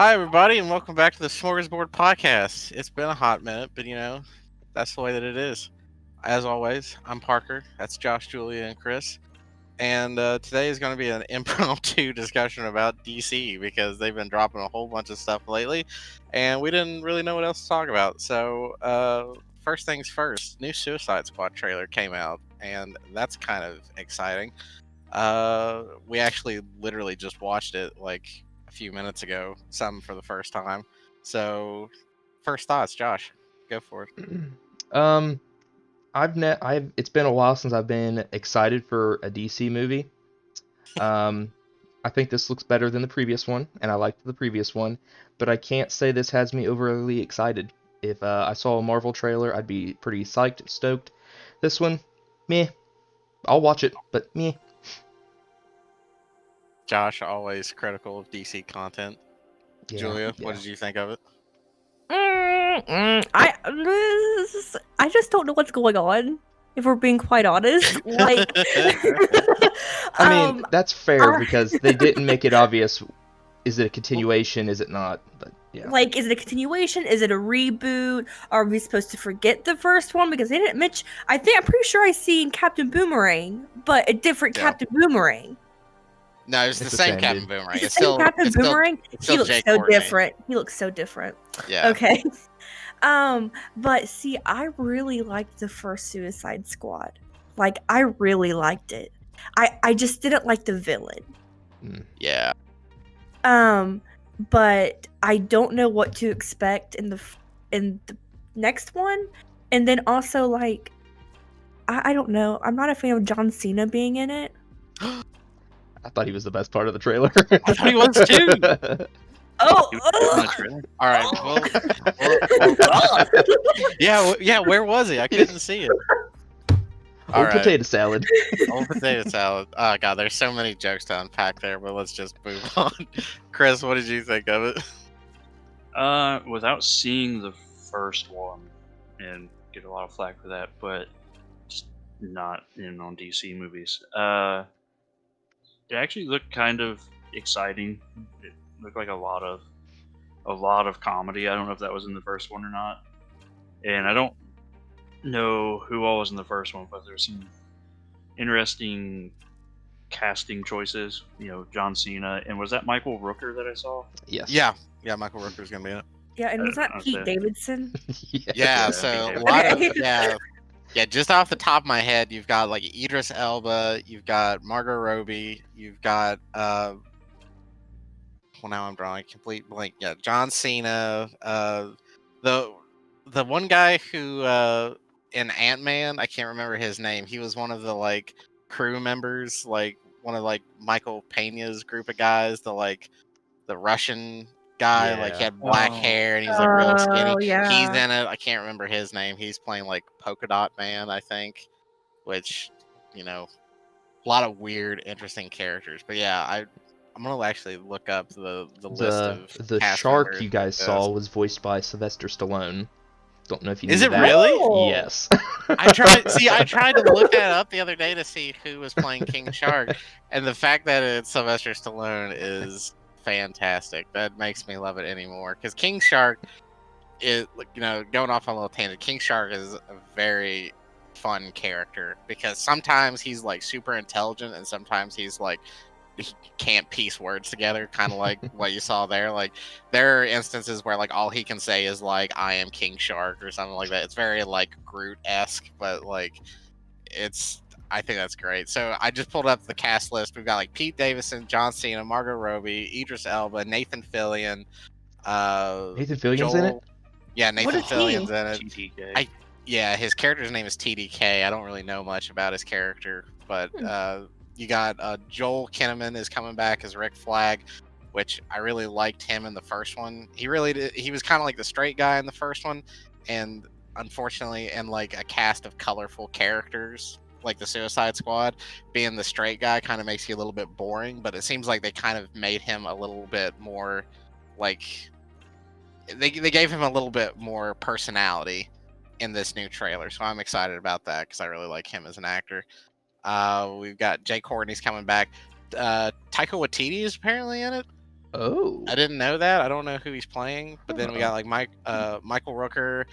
Hi, everybody, and welcome back to the Smorgasboard podcast. It's been a hot minute, but that's the way that it is. As always, I'm Parker. That's Josh, Julia, and Chris. And today is going to be an impromptu discussion about DC because they've been dropping a whole bunch of stuff lately, and we didn't really know what else to talk about. So, first things first, new Suicide Squad trailer came out, and that's kind of exciting. We actually literally just watched it like a few minutes ago, some for the first time. So, first thoughts, Josh, go for it. Um, it's been a while since I've been excited for a DC movie. Um, I think this looks better than the previous one, and I liked the previous one, but I can't say this has me overly excited. If I saw a Marvel trailer, I'd be pretty psyched, stoked. This one, meh. I'll watch it, but meh. Josh, always critical of DC content. Yeah, Julia, what yeah. did you think of it? I just don't know what's going on. If we're being quite honest, like, I mean, that's fair uh, because they didn't make it obvious. Is it a continuation? Is it not? But yeah. like, is it a continuation? Is it a reboot? Are we supposed to forget the first one because they didn't mention? I'm pretty sure I seen Captain Boomerang, but a different Yeah. Captain Boomerang. No, it's the same Captain Boomerang. It's the same Captain Boomerang. He looks Jake so Courtney. different. He looks so different. Yeah. Okay. But see, I really liked the first Suicide Squad. Like, I really liked it. I just didn't like the villain. Yeah. But I don't know what to expect in the next one. And then also, like, I don't know. I'm not a fan of John Cena being in it. I thought he was the best part of the trailer. I thought he was too. Oh, all right. Well, yeah. Where was he? I couldn't see it. Old potato salad. Old potato salad. Oh god, there's so many jokes to unpack there, but let's just move on. Chris, what did you think of it? Without seeing the first one, and get a lot of flack for that, but just not in on DC movies. It actually looked kind of exciting. It looked like a lot of comedy. I don't know if that was in the first one or not, and I don't know who all was in the first one, but there's some interesting casting choices. John Cena, and was that Michael Rooker that I saw? Yes. Yeah, Michael Rooker's gonna be in it. Yeah, and was that Pete Davidson? Yeah, so a lot of yeah. Just off the top of my head, you've got like Idris Elba, you've got Margot Robbie, you've got well, now I'm drawing a complete blank. Yeah, John Cena, the one guy who in Ant-Man, I can't remember his name. He was one of the like crew members, like one of like Michael Pena's group of guys, the Russian guy, like he had black hair and he's like real skinny. Yeah. He's in it. I can't remember his name. He's playing like Polka Dot Man, I think, which, a lot of weird, interesting characters. But yeah, I'm gonna actually look up the list of the cast shark members you guys saw was voiced by Sylvester Stallone. Don't know if you knew Is it that. really? Yes. I tried to look that up the other day to see who was playing King Shark, and the fact that it's Sylvester Stallone is fantastic. That makes me love it anymore. Because King Shark is, going off on a little tangent. King Shark is a very fun character because sometimes he's like super intelligent, and sometimes he's like he can't piece words together, kind of like what you saw there. Like there are instances where like all he can say is like "I am King Shark" or something like that. It's very like Groot-esque, but like I think that's great. So I just pulled up the cast list. We've got like Pete Davidson, John Cena, Margot Robbie, Idris Elba, Nathan Fillion. Nathan Fillion's in it? Yeah, Nathan Fillion's in it. TDK. Yeah, his character's name is TDK. I don't really know much about his character, but you got Joel Kinnaman is coming back as Rick Flag, which I really liked him in the first one. He really did. He was kind of like the straight guy in the first one, and unfortunately, in like a cast of colorful characters like the Suicide Squad, being the straight guy kind of makes you a little bit boring. But it seems like they kind of made him a little bit more like they gave him a little bit more personality in this new trailer, so I'm excited about that because I really like him as an actor. We've got Jake Courtney's coming back. Taika Waititi is apparently in it. Oh. I didn't know that. I don't know who he's playing, but then we Huh. got like Michael Rooker,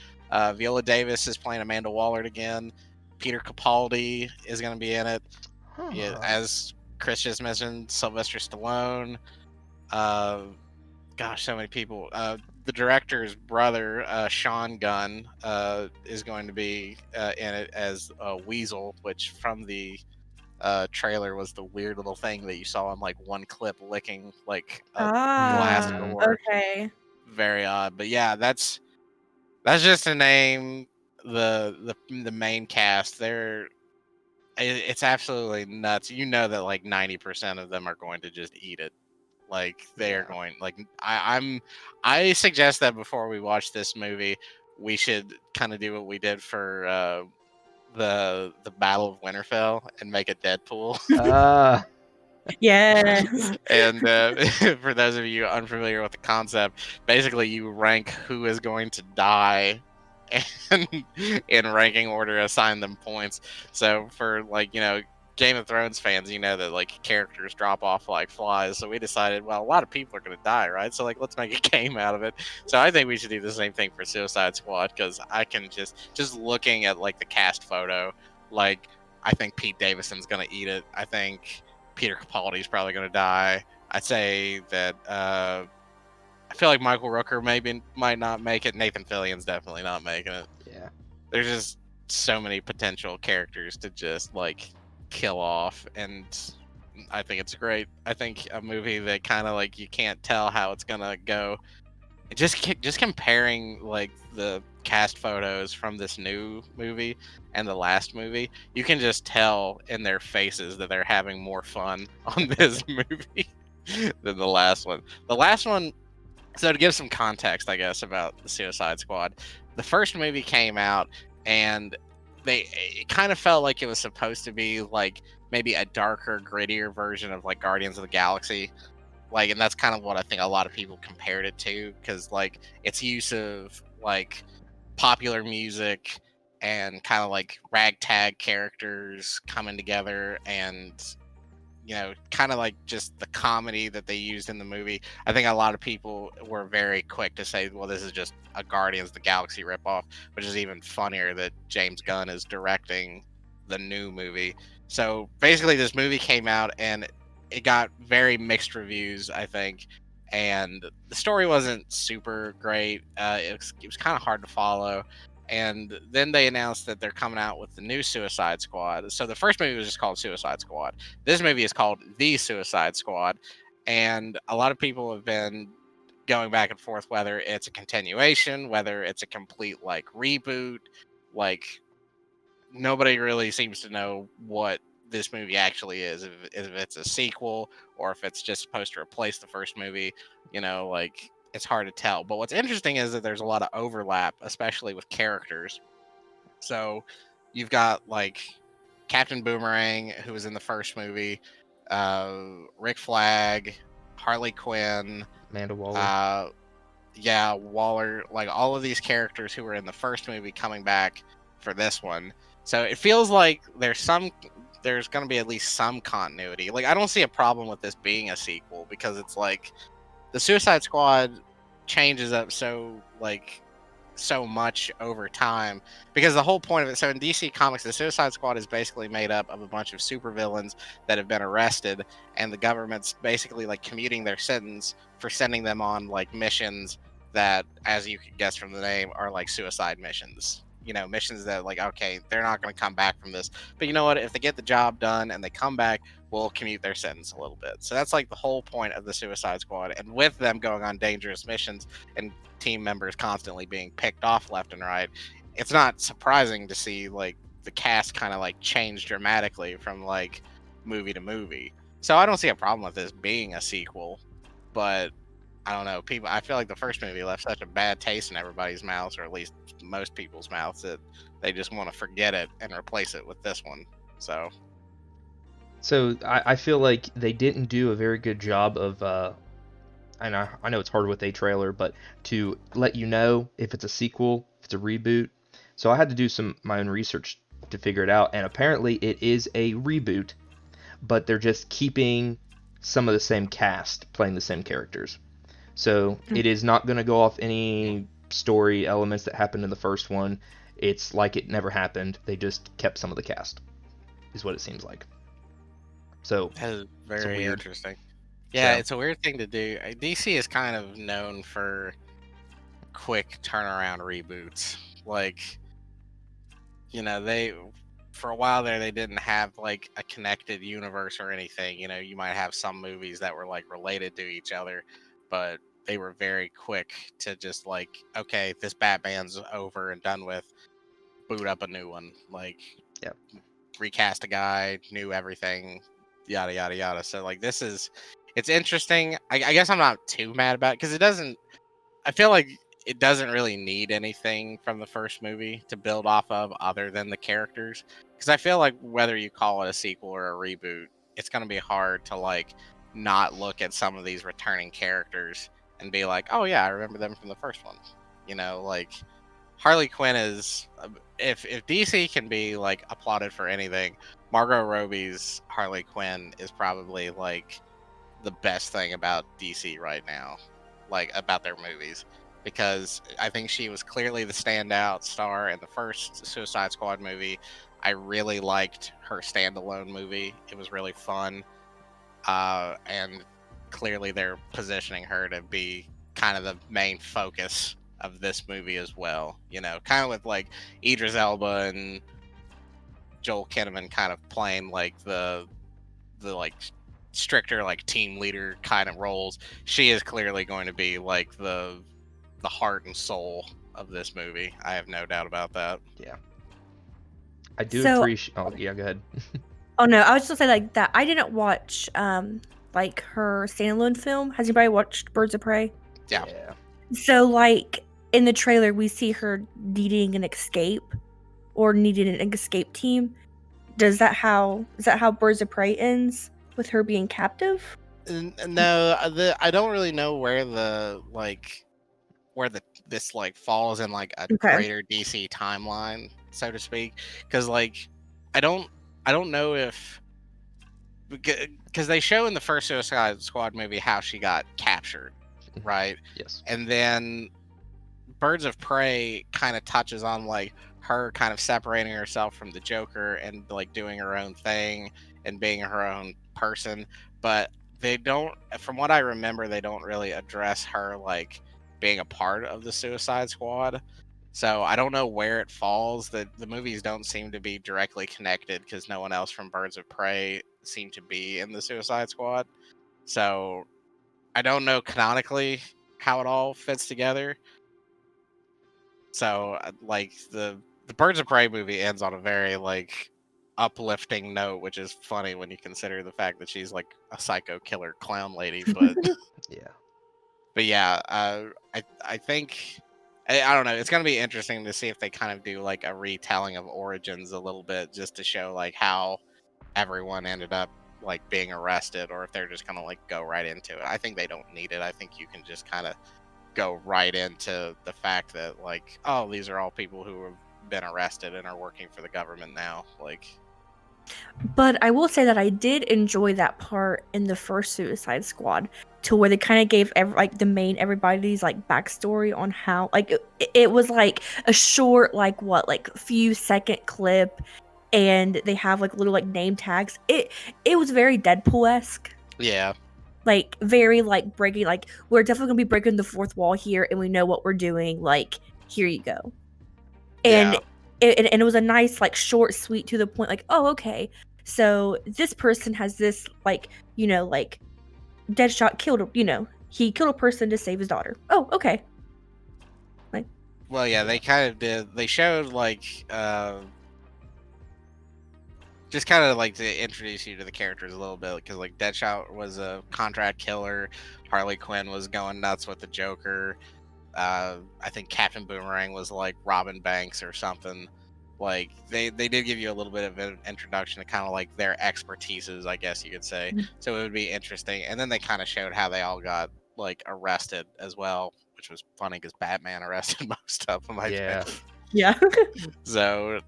Viola Davis is playing Amanda Waller again. Peter Capaldi is going to be in it. Yeah, Huh. as Chris just mentioned, Sylvester Stallone. Uh, gosh, so many people. The director's brother, Sean Gunn, is going to be in it as Weasel, which from the trailer was the weird little thing that you saw in like one clip licking like a glass Ah, door. okay. Very odd, but yeah, that's just to name the main cast. It's absolutely nuts. You know that like 90% of them are going to just eat it. Like they are Yeah. going. Like I suggest that before we watch this movie, we should kind of do what we did for the Battle of Winterfell and make a Deadpool. Yes. And for those of you unfamiliar with the concept, basically you rank who is going to die and in ranking order assign them points. So for like, Game of Thrones fans, you know that like characters drop off like flies. So we decided, well, a lot of people are going to die, right? So like let's make a game out of it. So I think we should do the same thing for Suicide Squad, because I can just looking at like the cast photo, like I think Pete Davidson's going to eat it. I think Peter Capaldi's probably going to die. I'd say that I feel like Michael Rooker might not make it. Nathan Fillion's definitely not making it. Yeah. There's just so many potential characters to just like kill off, and I think it's great. I think a movie that kind of like you can't tell how it's gonna go. Just comparing like the cast photos from this new movie and the last movie, you can just tell in their faces that they're having more fun on this movie than the last one. The last one, so to give some context, I guess, about the Suicide Squad, the first movie came out and it kind of felt like it was supposed to be like maybe a darker, grittier version of like Guardians of the Galaxy. Like, and that's kind of what I think a lot of people compared it to, because like its use of like popular music and kind of like ragtag characters coming together, and kind of like just the comedy that they used in the movie. I think a lot of people were very quick to say, well, this is just a Guardians of the Galaxy ripoff, which is even funnier that James Gunn is directing the new movie. So basically, this movie came out and it got very mixed reviews, I think. And the story wasn't super great. It was kind of hard to follow. And then they announced that they're coming out with the new Suicide Squad. So the first movie was just called Suicide Squad. This movie is called The Suicide Squad. And a lot of people have been going back and forth whether it's a continuation, whether it's a complete like reboot. Like nobody really seems to know what this movie actually is, if it's a sequel or if it's just supposed to replace the first movie. Like it's hard to tell. But what's interesting is that there's a lot of overlap, especially with characters. So you've got like Captain Boomerang, who was in the first movie, Rick Flag, Harley Quinn, Amanda Waller. yeah, Waller, like all of these characters who were in the first movie coming back for this one. So it feels like there's going to be at least some continuity. Like I don't see a problem with this being a sequel, because it's like the Suicide Squad changes up so much over time, because the whole point of it, so in DC Comics, the Suicide Squad is basically made up of a bunch of supervillains that have been arrested, and the government's basically like commuting their sentence for sending them on like missions that, as you could guess from the name, are like suicide missions. Missions that like, okay, they're not going to come back from this, but you know what, if they get the job done and they come back, we'll commute their sentence a little bit. So that's like the whole point of the Suicide Squad, and with them going on dangerous missions and team members constantly being picked off left and right, it's not surprising to see like the cast kind of like change dramatically from like movie to movie. So I don't see a problem with this being a sequel, but I don't know. I feel like the first movie left such a bad taste in everybody's mouths, or at least most people's mouths, that they just want to forget it and replace it with this one. So I feel like they didn't do a very good job of, and I know it's hard with a trailer, but to let you know if it's a sequel, if it's a reboot. So I had to do my own research to figure it out, and apparently it is a reboot, but they're just keeping some of the same cast playing the same characters. So it is not going to go off any story elements that happened in the first one. It's like it never happened. They just kept some of the cast, is what it seems like. So That is very weird. interesting. Yeah, So- it's a weird thing to do. DC is kind of known for quick turnaround reboots. Like, you know, they for a while there they didn't have like a connected universe or anything. You know, you might have some movies that were like related to each other, but they were very quick to just like, okay, this Batman's over and done with. Boot up a new one. Like, Yep. recast a guy, new everything, yada yada yada. So like, it's interesting. I guess I'm not too mad about it because it doesn't. I feel like it doesn't really need anything from the first movie to build off of other than the characters. Because I feel like whether you call it a sequel or a reboot, it's gonna be hard to like not look at some of these returning characters and be like, oh yeah, I remember them from the first one. You know, like Harley Quinn is if DC can be like applauded for anything, Margot Robbie's Harley Quinn is probably like the best thing about DC right now, like about their movies, because I think she was clearly the standout star in the first Suicide Squad movie. I really liked her standalone movie. It was really fun. And clearly they're positioning her to be kind of the main focus of this movie as well. You know, kind of with like Idris Elba and Joel Kinnaman kind of playing like the like stricter like team leader kind of roles. She is clearly going to be like the heart and soul of this movie. I have no doubt about that. Yeah. I do So- appreciate. Oh yeah, go ahead. Oh no, I was just gonna say like that. I didn't watch like her standalone film. Has anybody watched Birds of Prey? Yeah. So like in the trailer, we see her needing an escape or needing an escape team. Is that how Birds of Prey ends with her being captive? No, I don't really know where this like falls in like a Okay. greater DC timeline, so to speak, because like I don't know if because they show in the first Suicide Squad movie how she got captured, right? Yes. And then Birds of Prey kind of touches on like her kind of separating herself from the Joker and like doing her own thing and being her own person, but they don't, from what I remember, they don't really address her like being a part of the Suicide Squad. So I don't know where it falls. The movies don't seem to be directly connected because no one else from Birds of Prey seemed to be in the Suicide Squad. So I don't know canonically how it all fits together. So like the Birds of Prey movie ends on a very like uplifting note, which is funny when you consider the fact that she's like a psycho killer clown lady. But Yeah. but yeah, I think I don't know. It's gonna be interesting to see if they kind of do like a retelling of Origins a little bit, just to show like how everyone ended up like being arrested, or if they're just gonna like go right into it. I think they don't need it. I think you can just kind of go right into the fact that like, oh, these are all people who have been arrested and are working for the government now. Like, But I will say that I did enjoy that part in the first Suicide Squad, to where they kind of gave everybody's like backstory on how like it was like a short like few second clip, and they have like little like name tags. It was very Deadpool-esque. yeah, Like very like breaking, like we're definitely gonna be breaking the fourth wall here, and we know what we're doing. Like, here you go. And Yeah. it was a nice like short, sweet, to the point. Like, oh, okay, so this person has this like like Deadshot killed he killed a person to save his daughter. Oh, okay. Well, yeah, they kind of did. They showed like just kind of like to introduce you to the characters a little bit, because like Deadshot was a contract killer, Harley Quinn was going nuts with the Joker. I think Captain Boomerang was like Robin Banks or something. Like they did give you a little bit of an introduction to kind of like their expertises, I guess you could say. Mhm. So it would be interesting. And then they kind of showed how they all got like arrested as well, which was funny because Batman arrested most of them. I Yeah. think. Yeah. So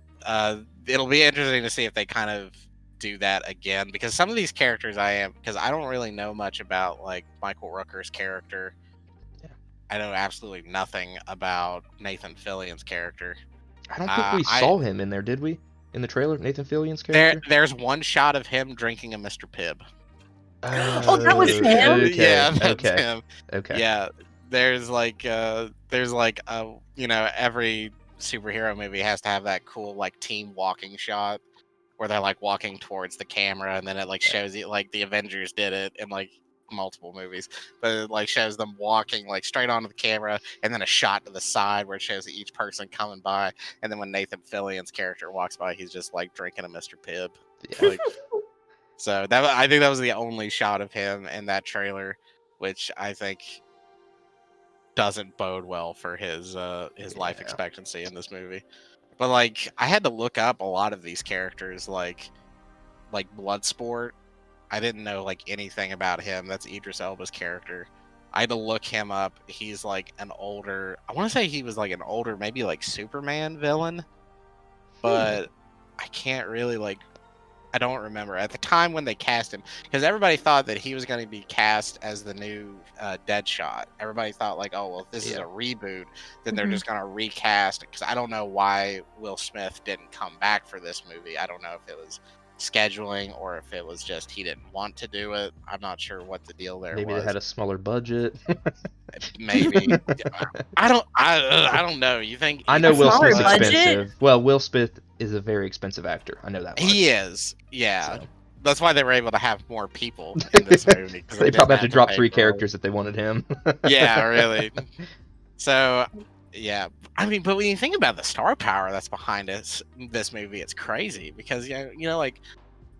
it'll be interesting to see if they kind of do that again, because some of these characters because I don't really know much about like Michael Rooker's character. Yeah. I know absolutely nothing about Nathan Fillion's character. I don't think we saw him in there, did we? In the trailer, Nathan Fillion's character? There's one shot of him drinking a Mr. Pibb. Oh, that was him? Okay, Yeah, that's okay. him. Okay. Yeah, there's like every superhero movie has to have that cool like team walking shot where they're like walking towards the camera, and then it like shows you, like the Avengers did it in like multiple movies, but it like shows them walking like straight onto the camera, and then a shot to the side where it shows each person coming by, and then when Nathan Fillion's character walks by, he's just like drinking a Mr. Pibb. Yeah. Like, so I think that was the only shot of him in that trailer, which I think doesn't bode well for his life expectancy in this movie. But like, I had to look up a lot of these characters, like Bloodsport. I didn't know like anything about him. That's Idris Elba's character. I had to look him up. He's like an older, I want to say he was like an older, maybe like Superman villain, but I can't really like, I don't remember at the time when they cast him, because everybody thought that he was going to be cast as the new Deadshot. Everybody thought like, oh well, if this is a reboot, then they're just going to recast it. Because I don't know why Will Smith didn't come back for this movie. I don't know if it was scheduling or if it was just he didn't want to do it. I'm not sure what the deal there was. Maybe they had a smaller budget. Maybe. I don't know. You think? I know Will Smith's budget? expensive. Well, Will Smith is a very expensive actor. I know that much. He is. Yeah. So. That's why they were able to have more people in this movie. They probably have to drop 3 characters if they wanted him. Yeah, really. So, yeah. I mean, but when you think about the star power that's behind this movie, it's crazy because you know, like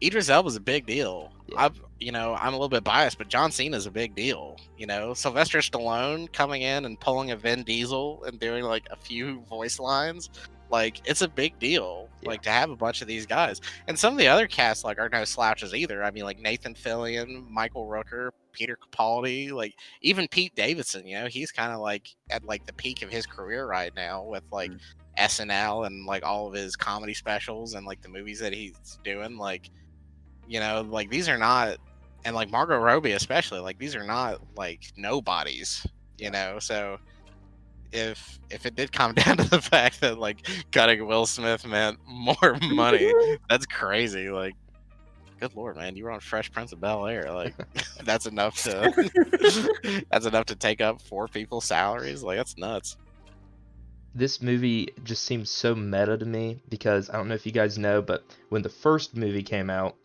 Idris Elba's a big deal. Yeah. I'm a little bit biased, but John Cena's a big deal. You know, Sylvester Stallone coming in and pulling a Vin Diesel and doing like a few voice lines, like it's a big deal. Yeah. Like to have a bunch of these guys, and some of the other casts like are no slouches either. I mean, like Nathan Fillion, Michael Rooker, Peter Capaldi, like even Pete Davidson. You know, he's kind of like at like the peak of his career right now with like SNL and like all of his comedy specials and like the movies that he's doing. Like, you know, like these are not, and like Margot Robbie especially, like these are not like nobodies, you know. So if it did come down to the fact that like cutting Will Smith meant more money, that's crazy. Like, good lord, man, you were on Fresh Prince of Bel-Air. Like, that's enough to take up 4 people's salaries. Like, that's nuts. This movie just seems so meta to me because I don't know if you guys know, but when the first movie came out,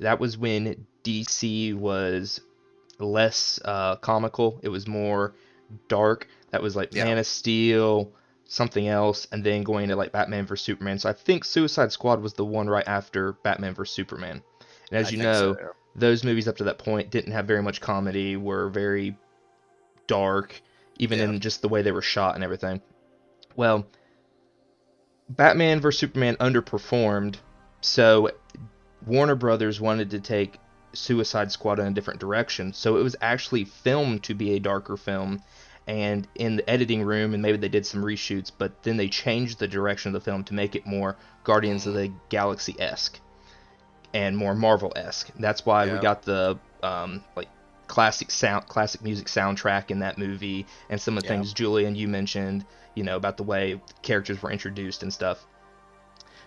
that was when DC was less comical. It was more dark. That was like Man of Steel, something else, and then going to like Batman vs Superman. So I think Suicide Squad was the one right after Batman vs Superman. And as you know, those movies up to that point didn't have very much comedy, were very dark, even in just the way they were shot and everything. Well, Batman vs Superman underperformed, so Warner Brothers wanted to take Suicide Squad in a different direction. So it was actually filmed to be a darker film, and in the editing room, and maybe they did some reshoots, but then they changed the direction of the film to make it more Guardians of the Galaxy-esque and more Marvel-esque. That's why we got the like classic music soundtrack in that movie, and some of the things Julian you mentioned, you know, about the way characters were introduced and stuff.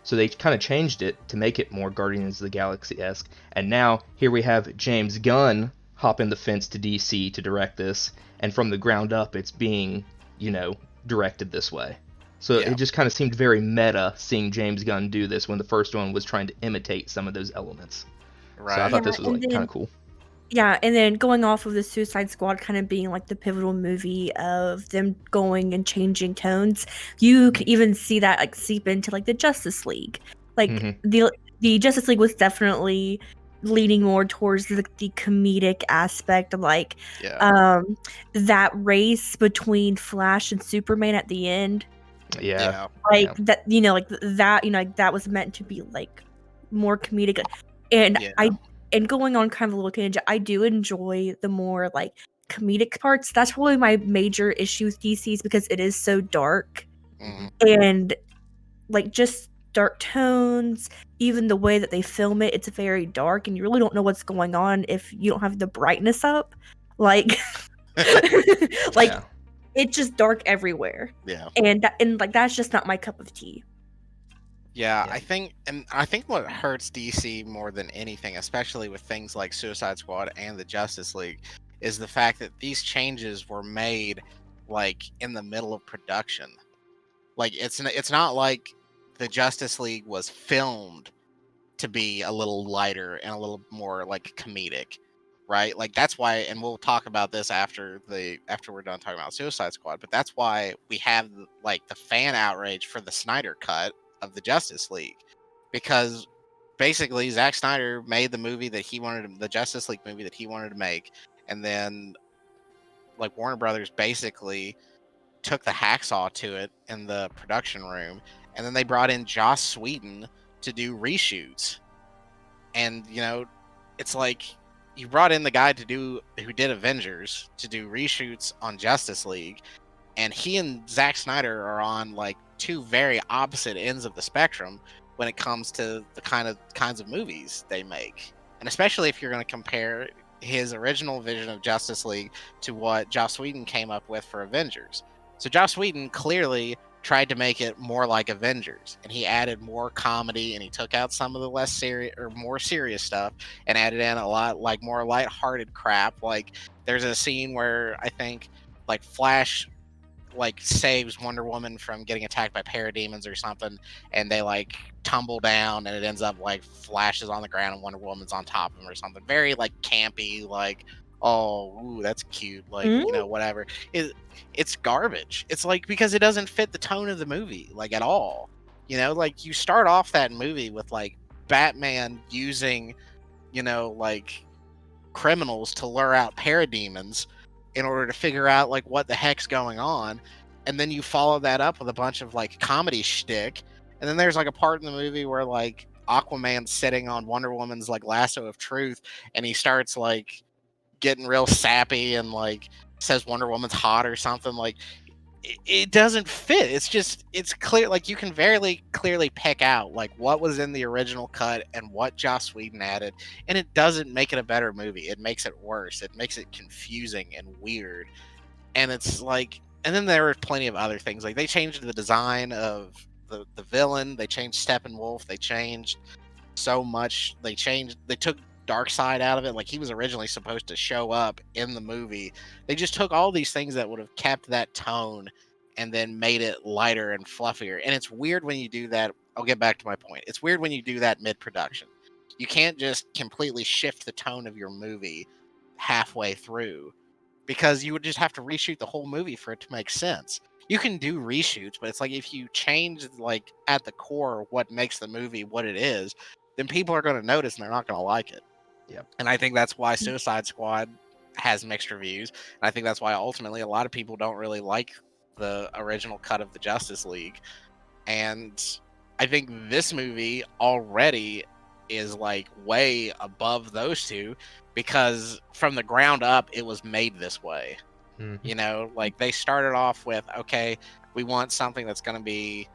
So they kind of changed it to make it more Guardians of the Galaxy-esque, and now here we have James Gunn hopping the fence to DC to direct this, and from the ground up it's being, you know, directed this way. So it just kind of seemed very meta seeing James Gunn do this when the first one was trying to imitate some of those elements. Right. So I thought this was like kind of cool. Yeah, and then going off of the Suicide Squad kind of being like the pivotal movie of them going and changing tones, you can even see that like seep into like the Justice League. Like the Justice League was definitely leaning more towards the comedic aspect of like that race between Flash and Superman at the end. That, you know, like that, you know, like that was meant to be like more comedic, and and going on kind of a little tangent, I do enjoy the more like comedic parts. That's probably my major issue with DC's because it is so dark and like just dark tones. Even the way that they film it, it's very dark, and you really don't know what's going on if you don't have the brightness up. Like, like Yeah. it's just dark everywhere, Yeah. and like that's just not my cup of tea. Yeah, Yeah. I think what hurts DC more than anything, especially with things like Suicide Squad and the Justice League, is the fact that these changes were made like in the middle of production. Like it's not like the Justice League was filmed to be a little lighter and a little more like comedic, right? Like that's why, and we'll talk about this after we're done talking about Suicide Squad, but that's why we have like the fan outrage for the Snyder cut of the Justice League, because basically Zack Snyder made the movie that he wanted, the Justice League movie that he wanted to make, and then like Warner Brothers basically took the hacksaw to it in the production room, and then they brought in Joss Whedon to do reshoots. And it's like you brought in the guy who did Avengers to do reshoots on Justice League, and he and Zack Snyder are on like two very opposite ends of the spectrum when it comes to the kinds of movies they make. And especially if you're going to compare his original vision of Justice League to what Joss Whedon came up with for Avengers. So Joss Whedon clearly tried to make it more like Avengers, and he added more comedy, and he took out some of the less serious or more serious stuff and added in a lot like more lighthearted crap. Like there's a scene where I think like Flash like saves Wonder Woman from getting attacked by parademons or something, and they like tumble down, and it ends up like Flash is on the ground and Wonder Woman's on top of him or something. Very like campy, like, oh, ooh, that's cute, like whatever. It's garbage. It's like because it doesn't fit the tone of the movie like at all. Like you start off that movie with like Batman using like criminals to lure out parademons in order to figure out like what the heck's going on, and then you follow that up with a bunch of like comedy shtick, and then there's like a part in the movie where like Aquaman's sitting on Wonder Woman's like lasso of truth, and he starts like getting real sappy and like says Wonder Woman's hot or something. Like it doesn't fit. It's clear, like you can very clearly pick out like what was in the original cut and what Joss Whedon added, and it doesn't make it a better movie. It makes it worse. It makes it confusing and weird. And it's like, and then there are plenty of other things. Like they changed the design of the villain. They changed Steppenwolf. They changed so much. They took Darkseid out of it. Like he was originally supposed to show up in the movie. They just took all these things that would have kept that tone and then made it lighter and fluffier. And it's weird when you do that. I'll get back to my point. It's weird when you do that mid-production. You can't just completely shift the tone of your movie halfway through, because you would just have to reshoot the whole movie for it to make sense. You can do reshoots, but it's like if you change like at the core what makes the movie what it is, then people are going to notice and they're not going to like it. Yep. And I think that's why Suicide Squad has mixed reviews. And I think that's why ultimately a lot of people don't really like the original cut of the Justice League. And I think this movie already is like way above those two, because from the ground up it was made this way. Like they started off with, okay, we want something that's going to be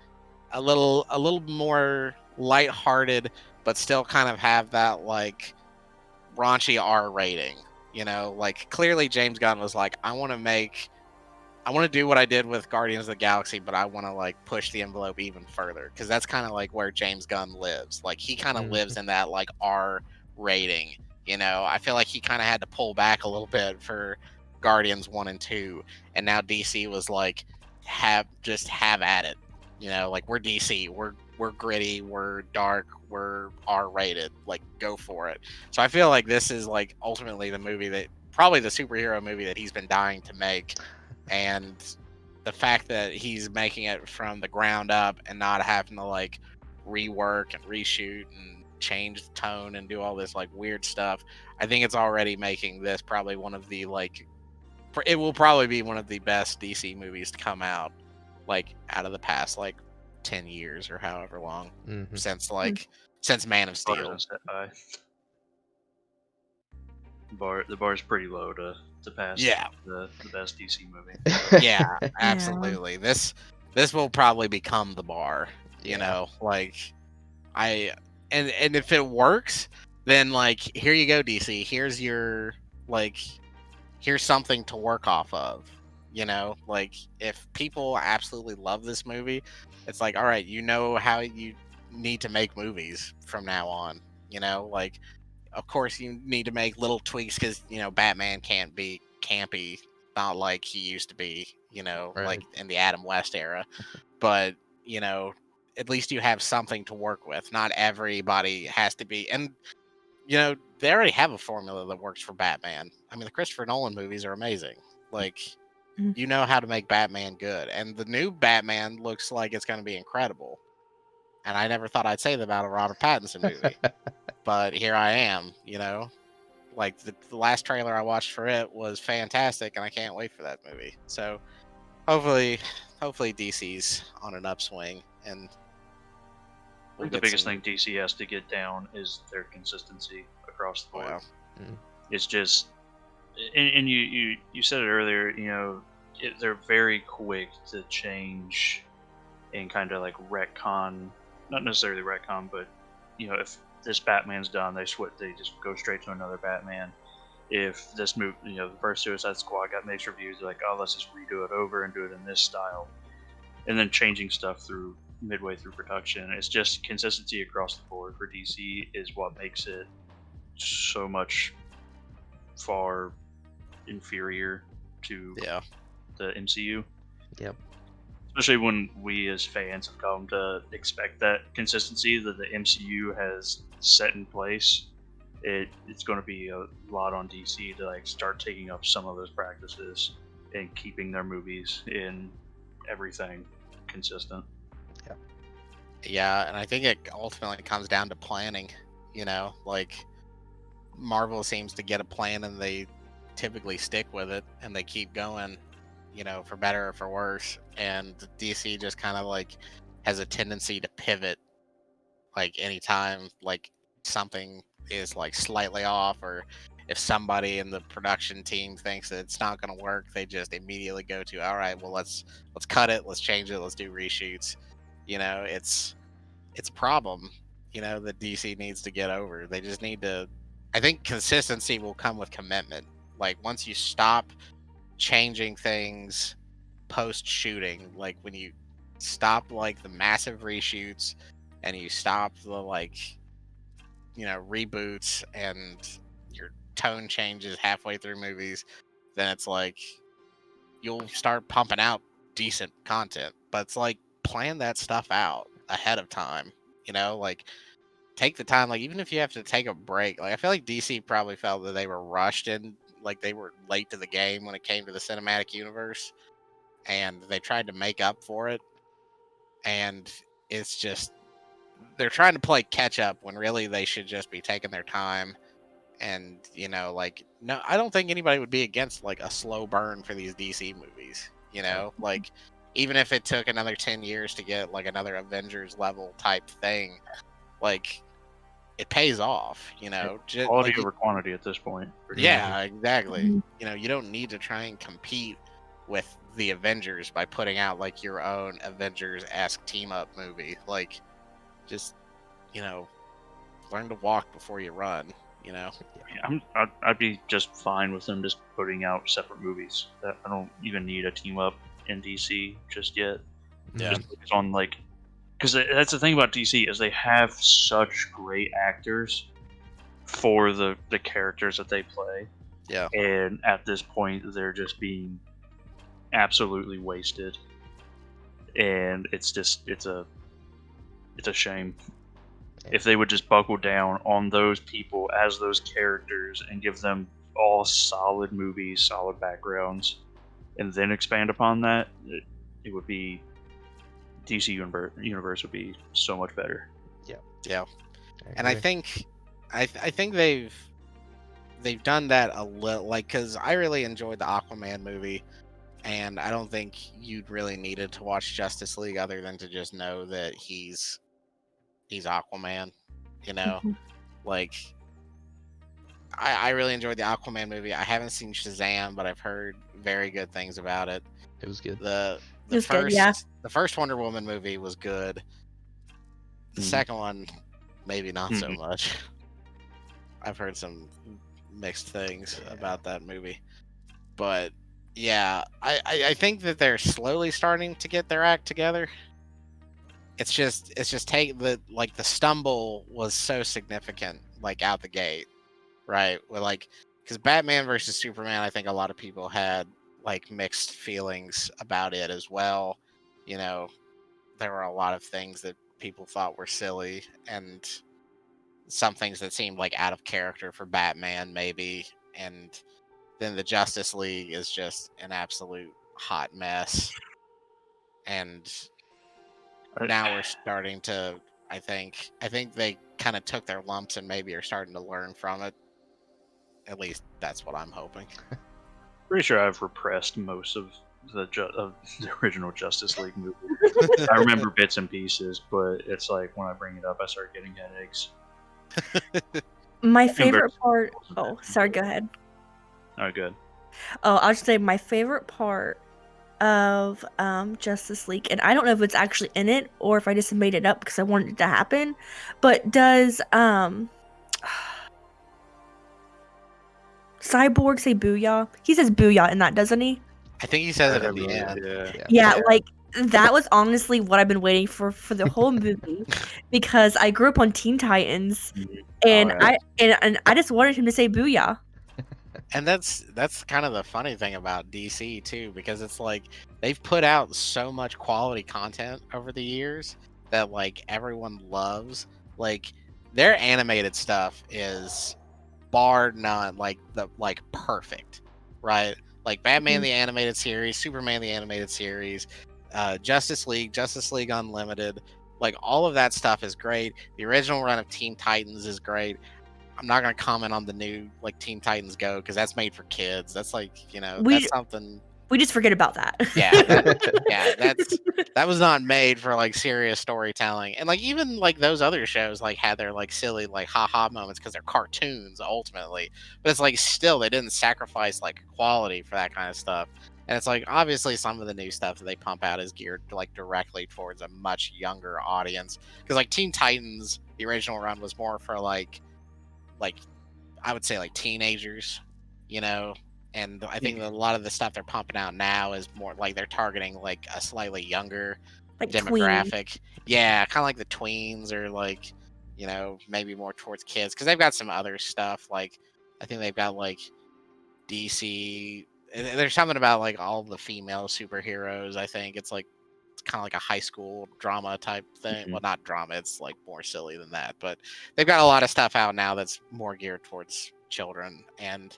a little more lighthearted, but still kind of have that like raunchy R rating. Like clearly James Gunn was like, I want to do what I did with Guardians of the Galaxy, but I want to like push the envelope even further, because that's kind of like where James Gunn lives. Like he kind of lives in that like R rating. I feel like he kind of had to pull back a little bit for Guardians 1 and 2, and now DC was like, have at it. Like we're DC, we're gritty, we're dark, we're R rated, like go for it. So I feel like this is like ultimately the movie that probably the superhero movie that he's been dying to make. And the fact that he's making it from the ground up and not having to like rework and reshoot and change the tone and do all this like weird stuff, I think it's already making this probably one of the it will probably be one of the best DC movies to come out like out of the past like 10 years or however long since Man of Steel. The bar's pretty low to pass. Yeah. the best DC movie. Yeah, absolutely. This will probably become the bar. You know, like I and if it works, then like here you go, DC. Here's your like here's something to work off of. You know, like if people absolutely love this movie, it's like, all right, you know how you need to make movies from now on. You know, like of course you need to make little tweaks because you know Batman can't be campy, not like he used to be. You know, like in the Adam West era, but you know, at least you have something to work with. Not everybody has to be, and you know, they already have a formula that works for Batman. I mean, the Christopher Nolan movies are amazing. Like, Mhm. you know how to make Batman good, and the new Batman looks like it's going to be incredible. And I never thought I'd say that about a Robert Pattinson movie, but here I am. You know, like the last trailer I watched for it was fantastic, and I can't wait for that movie. So hopefully DC's on an upswing, and I think the biggest thing DC has to get down is their consistency across the board. It's just, and you said it earlier. You know, they're very quick to change and kind of like retcon, not necessarily retcon, but you know, if this Batman's done, they just go straight to another Batman. If this movie, you know, the first Suicide Squad got mixed reviews, they're like, oh, let's just redo it over and do it in this style, and then changing stuff through midway through production. It's just consistency across the board for DC is what makes it so much far inferior to the MCU. Yep. Especially when we as fans have come to expect that consistency that the MCU has set in place. It's going to be a lot on DC to like start taking up some of those practices and keeping their movies in everything consistent. Yeah, and I think it ultimately comes down to planning. You know, like Marvel seems to get a plan and they typically stick with it and they keep going, you know, for better or for worse. And DC just kind of like has a tendency to pivot like anytime like something is like slightly off, or if somebody in the production team thinks that it's not going to work, they just immediately go to, all right, well let's cut it, let's change it, let's do reshoots. You know, it's a problem, you know, that DC needs to get over. They just need to, I think consistency will come with commitment. Like once you stop changing things post shooting, like when you stop like the massive reshoots and you stop the like, you know, reboots and your tone changes halfway through movies, then it's like you'll start pumping out decent content. But it's like plan that stuff out ahead of time, you know, like take the time, like even if you have to take a break. Like I feel like DC probably felt that they were rushed and like they were late to the game when it came to the cinematic universe, and they tried to make up for it, and it's just they're trying to play catch up when really they should just be taking their time. And you know, like no, I don't think anybody would be against like a slow burn for these DC movies, you know, like even if it took another 10 years to get like another Avengers level type thing, like it pays off, you know. Just quality like, over quantity at this point. Yeah, exactly. Mhm. You know, you don't need to try and compete with the Avengers by putting out like your own Avengers-esque team up movie. Like, just you know, learn to walk before you run. You know. I'd be just fine with them just putting out separate movies. I don't even need a team up in DC just yet. Yeah. Just focus on like, because that's the thing about DC is they have such great actors for the characters that they play. Yeah. And at this point, they're just being absolutely wasted. And it's a shame. If they would just buckle down on those people as those characters and give them all solid movies, solid backgrounds, and then expand upon that, it would be DC universe would be so much better. Yeah. And I think they've done that a little, like, because I really enjoyed the Aquaman movie, and I don't think you'd really needed to watch Justice League other than to just know that he's Aquaman, you know. Like I really enjoyed the Aquaman movie. I haven't seen Shazam, but I've heard very good things about it. It was good. The It was first good, yeah. the first Wonder Woman movie was good. The second one, maybe not so Mhm. much. I've heard some mixed things about that movie, but yeah, I think that they're slowly starting to get their act together. It's just take the stumble was so significant like out the gate, right? Well, like because Batman versus Superman, I think a lot of people had like mixed feelings about it as well. You know, there were a lot of things that people thought were silly, and some things that seemed like out of character for Batman, maybe. And then the Justice League is just an absolute hot mess. And now we're starting to, I think they kind of took their lumps and maybe are starting to learn from it. At least that's what I'm hoping. Pretty sure I've repressed most of of the original Justice League movie. I remember bits and pieces, but it's like when I bring it up, I start getting headaches. My favorite Embarrassing. part. Oh, sorry. Go ahead. Oh, good. Oh, I'll just say my favorite part of Justice League, and I don't know if it's actually in it or if I just made it up because I wanted it to happen. But does Cyborg say "booyah"? He says "booyah" in that, doesn't he? I think he says it I at the really- end. Yeah. Yeah, like that was honestly what I've been waiting for the whole movie because I grew up on Teen Titans, Mhm. and Oh, yeah. I just wanted him to say "booyah." And that's kind of the funny thing about DC too, because it's like they've put out so much quality content over the years that like everyone loves. Like their animated stuff is bar none like perfect, right? Like Batman Mhm. the animated series, Superman the animated series, Justice League Unlimited, like all of that stuff is great. The original run of Teen Titans is great. I'm not gonna comment on the new like Teen Titans Go because that's made for kids. That's like that's We something. we just forget about that. Yeah, that was not made for like serious storytelling. And like even like those other shows like had their like silly like haha moments because they're cartoons ultimately. But it's like still they didn't sacrifice like quality for that kind of stuff. And it's like obviously some of the new stuff that they pump out is geared like directly towards a much younger audience. Because like Teen Titans, the original run was more for like I would say like teenagers, you know. And I think that a lot of the stuff they're pumping out now is more like they're targeting like a slightly younger Like tween. demographic. Yeah, kind of like the tweens or like maybe more towards kids because they've got some other stuff like I think they've got like DC. There's something about like all the female superheroes. I think it's like it's kind of like a high school drama type thing. Mhm. Well, not drama. It's like more silly than that. But they've got a lot of stuff out now that's more geared towards children. And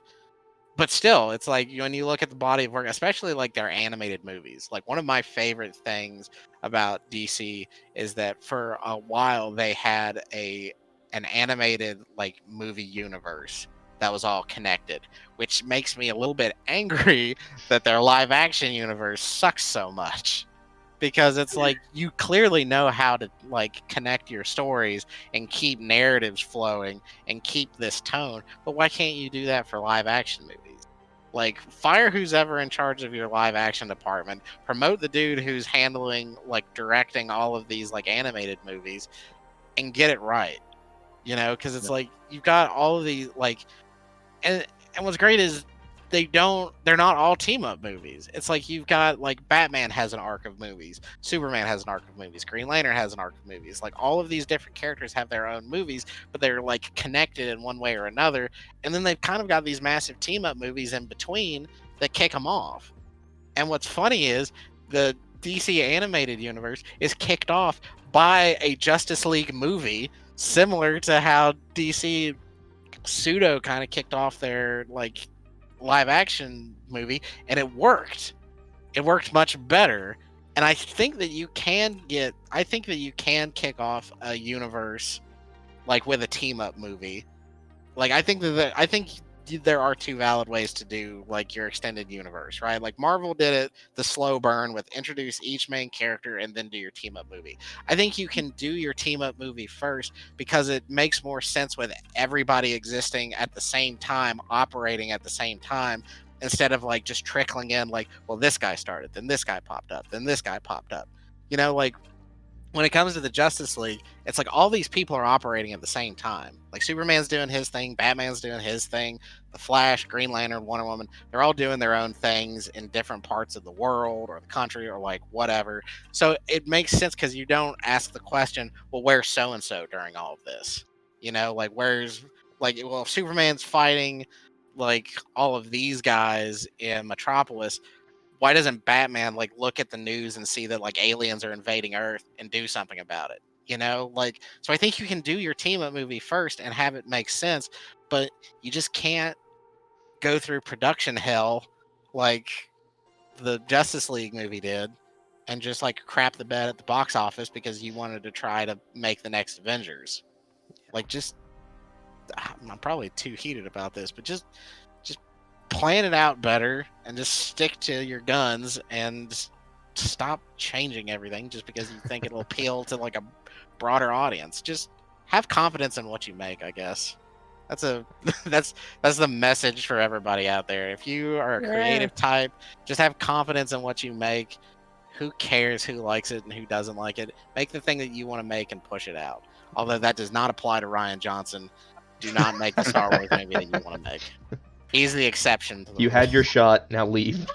but still, it's like when you look at the body of work, especially like their animated movies. Like one of my favorite things about DC is that for a while they had an animated like movie universe that was all connected, which makes me a little bit angry that their live action universe sucks so much because it's like you clearly know how to like connect your stories and keep narratives flowing and keep this tone, but why can't you do that for live action movies? Like fire who's ever in charge of your live action department, promote the dude who's handling like directing all of these like animated movies and get it right, because it's like you've got all of these like and what's great is they're not all team up movies. It's like you've got like Batman has an arc of movies, Superman has an arc of movies, Green Lantern has an arc of movies. Like all of these different characters have their own movies, but they're like connected in one way or another. And then they've kind of got these massive team up movies in between that kick them off. And what's funny is the DC animated universe is kicked off by a Justice League movie, similar to how DC pseudo kind of kicked off their like live action movie, and it worked. It worked much better. And I think that you can kick off a universe like with a team up movie. Like I think there are two valid ways to do like your extended universe, right? Like Marvel did it the slow burn with introduce each main character and then do your team up movie. I think you can do your team up movie first because it makes more sense with everybody existing at the same time, operating at the same time, instead of like just trickling in like, well, this guy started, then this guy popped up, then this guy popped up. Like when it comes to the Justice League, it's like all these people are operating at the same time. Like Superman's doing his thing, Batman's doing his thing, the Flash, Green Lantern, Wonder Woman, they're all doing their own things in different parts of the world or the country or like whatever. So it makes sense because you don't ask the question, well, where's so and so during all of this? You know, like where's like well, if Superman's fighting like all of these guys in Metropolis, why doesn't Batman like look at the news and see that like aliens are invading Earth and do something about it? You know, like so I think you can do your team up movie first and have it make sense, but you just can't go through production hell like the Justice League movie did and just like crap the bed at the box office because you wanted to try to make the next Avengers. Like just I'm probably too heated about this, but just plan it out better and just stick to your guns and stop changing everything just because you think it'll appeal to like a broader audience. Just have confidence in what you make, I guess. That's a that's the message for everybody out there. If you are a creative type, just have confidence in what you make. Who cares who likes it and who doesn't like it? Make the thing that you want to make and push it out. Although that does not apply to Ryan Johnson. Do not make the Star Wars movie that you want to make. He's the exception to the You rule. had your shot, now leave.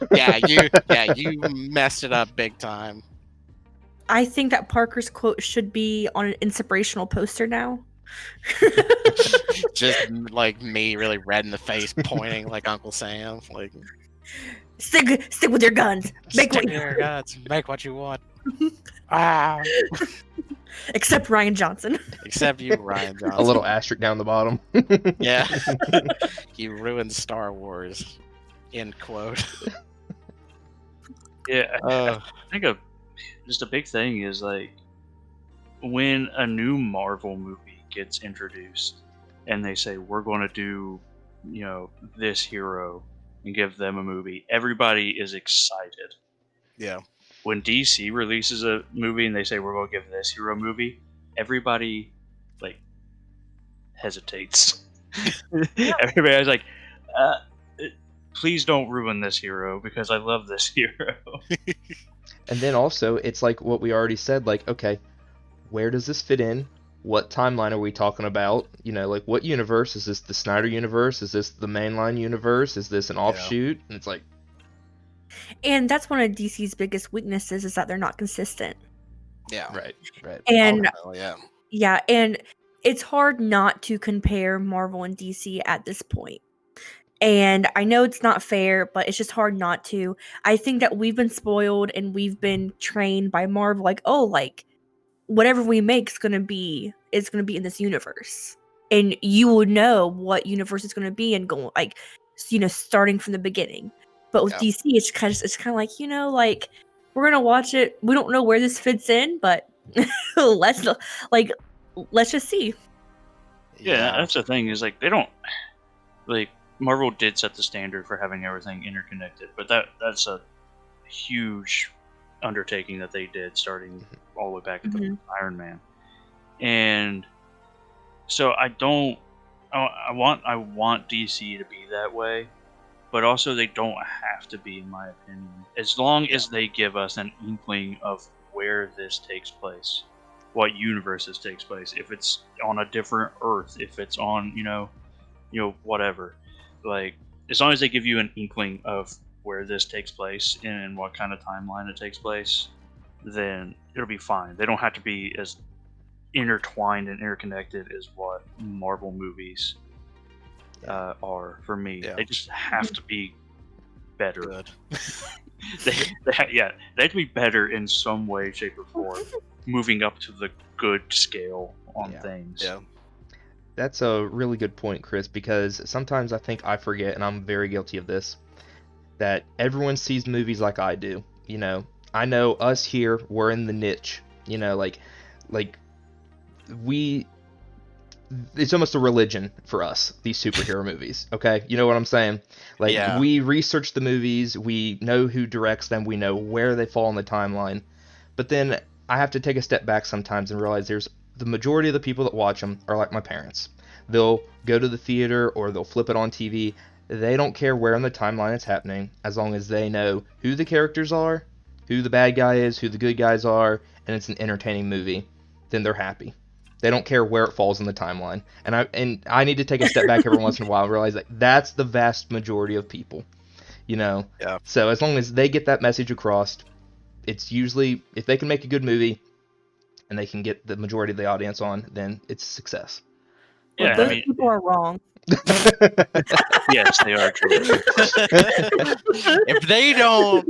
you messed it up big time. I think that Parker's quote should be on an inspirational poster now. Just like me really red in the face pointing like Uncle Sam. Like Stick with your guns. stick with your guns. Make what you want. Except Ryan Johnson. Except you, Ryan Johnson. A little asterisk down the bottom. Yeah. You ruined Star Wars. End quote. Yeah, I think just a big thing is like when a new Marvel movie gets introduced and they say we're going to do, this hero and give them a movie, everybody is excited. Yeah. When DC releases a movie and they say we're going to give this hero a movie, everybody like hesitates. Everybody's like, please don't ruin this hero because I love this hero. And then also, it's like what we already said, like, okay, where does this fit in? What timeline are we talking about? Like, what universe? Is this the Snyder universe? Is this the mainline universe? Is this an offshoot? And it's like... And that's one of DC's biggest weaknesses is that they're not consistent. Yeah. Right. And yeah, and it's hard not to compare Marvel and DC at this point. And I know it's not fair, but it's just hard not to. I think that we've been spoiled and we've been trained by Marvel, like, oh, like whatever we make is gonna be in this universe, and you would know what universe it's gonna be and go like, starting from the beginning. But with DC, it's kind of like like we're gonna watch it. We don't know where this fits in, but let's just see. Yeah, that's the thing is like they don't like. Marvel did set the standard for having everything interconnected, but that's a huge undertaking that they did starting all the way back at the Iron Man. And so I want DC to be that way, but also they don't have to be, in my opinion, as long as they give us an inkling of where this takes place, what universe this takes place, if it's on a different Earth, if it's on whatever. Like, as long as they give you an inkling of where this takes place and what kind of timeline it takes place, then it'll be fine. They don't have to be as intertwined and interconnected as what Marvel movies are for me. Yeah. They just have to be better. Good. they have to be better in some way, shape, or form, moving up to the good scale on things. Yeah. That's a really good point, Chris, because sometimes I think I forget, and I'm very guilty of this, that everyone sees movies like I do. I know us here, we're in the niche. Like it's almost a religion for us, these superhero movies, okay? You know what I'm saying? Like, we research the movies, we know who directs them, we know where they fall on the timeline, but then I have to take a step back sometimes and realize the majority of the people that watch them are like my parents. They'll go to the theater or they'll flip it on TV. They don't care where in the timeline it's happening, as long as they know who the characters are who the bad guy is, who the good guys are, and it's an entertaining movie, then they're happy. They don't care where it falls in the timeline. And I need to take a step back every once in a while and realize that that's the vast majority of people, you know. Yeah. So as long as they get that message across, it's usually, if they can make a good movie and they can get the majority of the audience on, then it's a success. Well, Yeah, those I mean, people are wrong. yes, they are true. If they don't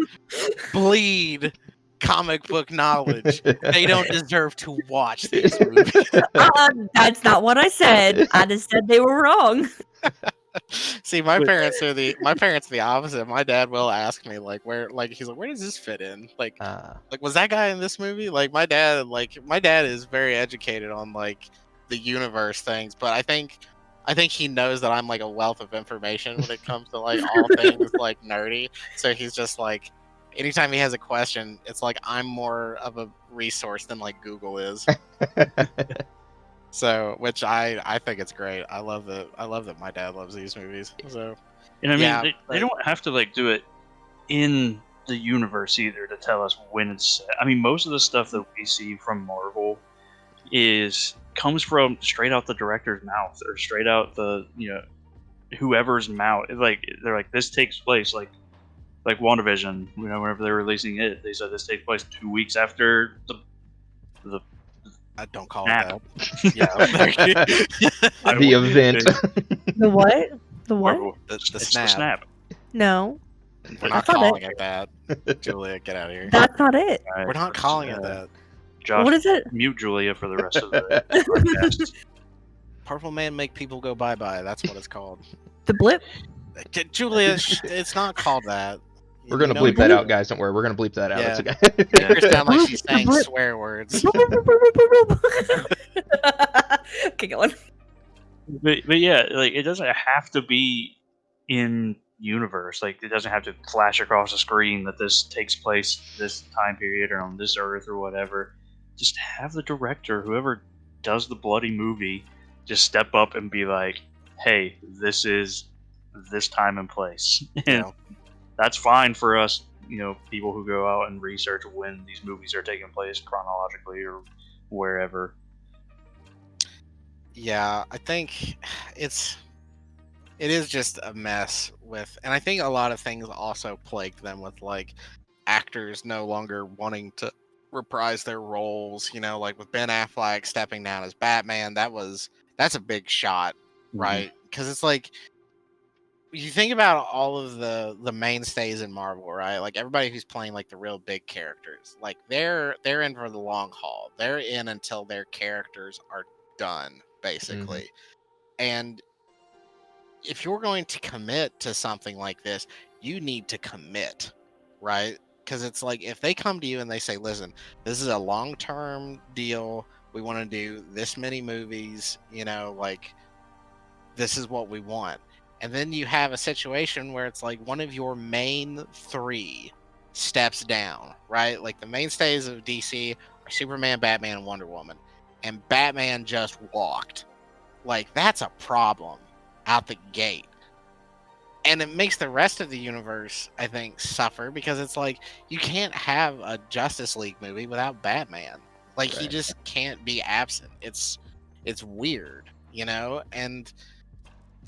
bleed comic book knowledge, they don't deserve to watch these movies. That's not what I said. I just said they were wrong. See, my parents are the opposite. My dad will ask me like where he's like, where does this fit in? Like was that guy in this movie? Like my dad is very educated on like the universe things, but I think he knows that I'm like a wealth of information when it comes to like all things like nerdy. So he's just like, anytime he has a question, it's like I'm more of a resource than like Google is. So, which I think it's great. I love that my dad loves these movies. So, And I mean, yeah, they don't have to like do it in the universe either to tell us when it's set. I mean, most of the stuff that we see from Marvel comes from straight out the director's mouth or straight out the whoever's mouth. Like they're like, this takes place like WandaVision. Whenever they're releasing it, they said this takes place 2 weeks after the I don't call snap. it that. Yeah, the event. The what? The what? Marvel. the It's snap. No, We're not That's not calling it that. Julia, get out of here. that's not it. Alright, We're not calling it that. Josh, What is it? mute Julia for the rest of the podcast. Purple Man make people go bye bye. That's what it's called. The blip? Julia, it's not called that. We're gonna bleep that out, guys. Don't worry. We're gonna bleep that out. Yeah. It's okay. Make her sound like she's saying swear words. Okay, go on. But yeah, like it doesn't have to be in universe. Like it doesn't have to flash across the screen that this takes place this time period or on this Earth or whatever. Just have the director, whoever does the bloody movie, just step up and be like, "Hey, this is this time and place," and Yeah. that's fine for us. People who go out and research when these movies are taking place chronologically or wherever. Yeah, I think it is just a mess and I think a lot of things also plagued them with like actors no longer wanting to reprise their roles, like with Ben Affleck stepping down as Batman. That's a big shot, right? Because it's like you think about all of the mainstays in Marvel, right? Like everybody who's playing like the real big characters, like they're in for the long haul. They're in until their characters are done, basically. And if you're going to commit to something like this, you need to commit, right? Because it's like if they come to you and they say, listen, this is a long-term deal. We want to do this many movies, like this is what we want. And then you have a situation where it's like one of your main three steps down, right? Like the mainstays of DC are Superman, Batman, and Wonder Woman. And Batman just walked. Like, that's a problem out the gate. And it makes the rest of the universe, I think, suffer because it's like you can't have a Justice League movie without Batman. Like, he just can't be absent. It's weird, And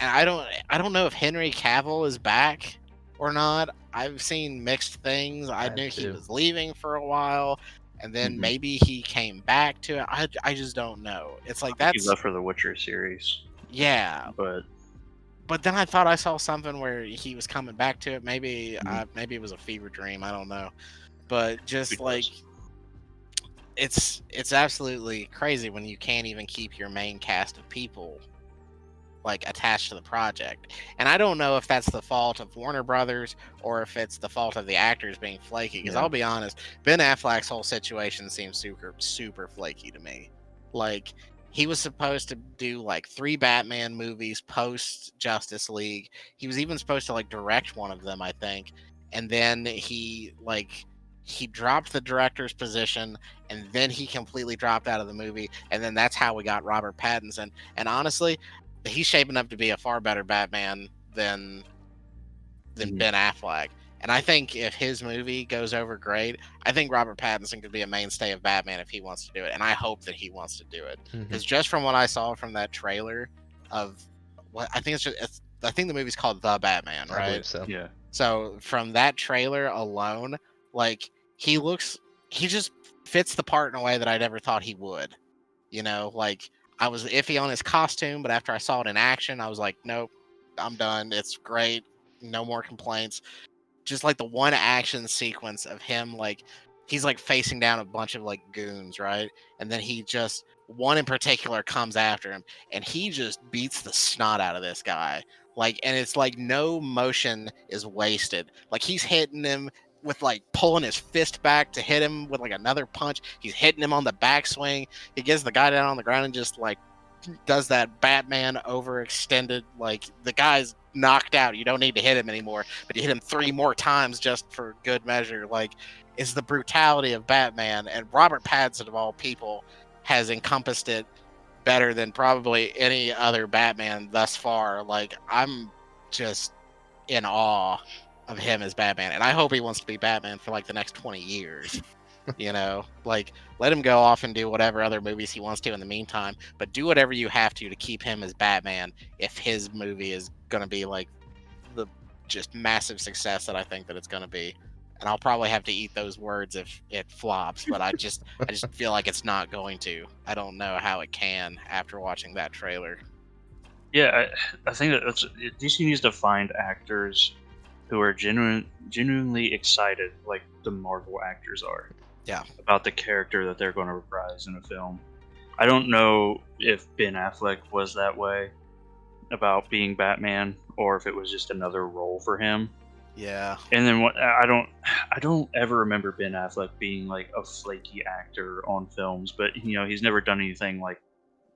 I don't know if Henry Cavill is back or not. I've seen mixed things. I knew he was leaving for a while, and then maybe he came back to it. I just don't know. It's like that's He's left for the Witcher series. Yeah, but then I thought I saw something where he was coming back to it. Maybe it was a fever dream. I don't know, but just like it's absolutely crazy when you can't even keep your main cast of people like attached to the project. And I don't know if that's the fault of Warner Brothers or if it's the fault of the actors being flaky. Because I'll be honest, Ben Affleck's whole situation seems super flaky to me. Like he was supposed to do like 3 Batman movies post Justice League. He was even supposed to like direct one of them, I think. And then he dropped the director's position, and then he completely dropped out of the movie. And then that's how we got Robert Pattinson. And honestly, he's shaping up to be a far better Batman than Ben Affleck. And I think if his movie goes over great, I think Robert Pattinson could be a mainstay of Batman if he wants to do it. And I hope that he wants to do it. Because just from what I saw from that trailer of what I think I think the movie's called The Batman, right? I believe so. Yeah. So from that trailer alone, like he just fits the part in a way that I never thought he would. You know, like I was iffy on his costume, but after I saw it in action, I was like, nope, I'm done. It's great. No more complaints. Just like the one action sequence of him, like he's like facing down a bunch of like goons, right? And then one in particular comes after him and he just beats the snot out of this guy. Like, and it's like no motion is wasted. Like he's hitting him with like pulling his fist back to hit him with like another punch. He's hitting him on the backswing. He gets the guy down on the ground and just like does that Batman overextended, like the guy's knocked out, you don't need to hit him anymore, but you hit him 3 more times just for good measure. Like, it's the brutality of Batman, and Robert Pattinson of all people has encompassed it better than probably any other Batman thus far. Like, I'm just in awe of him as Batman, and I hope he wants to be Batman for like the next 20 years. You know, like let him go off and do whatever other movies he wants to in the meantime, but do whatever you have to keep him as Batman if his movie is going to be like the just massive success that I think that it's going to be. And I'll probably have to eat those words if it flops, but I just feel like it's not going to. I don't know how it can after watching that trailer. Yeah, I think that DC needs to find actors who are genuinely excited, like the Marvel actors are. Yeah. About the character that they're going to reprise in a film. I don't know if Ben Affleck was that way about being Batman, or if it was just another role for him. Yeah. And then I don't ever remember Ben Affleck being like a flaky actor on films, but you know he's never done anything like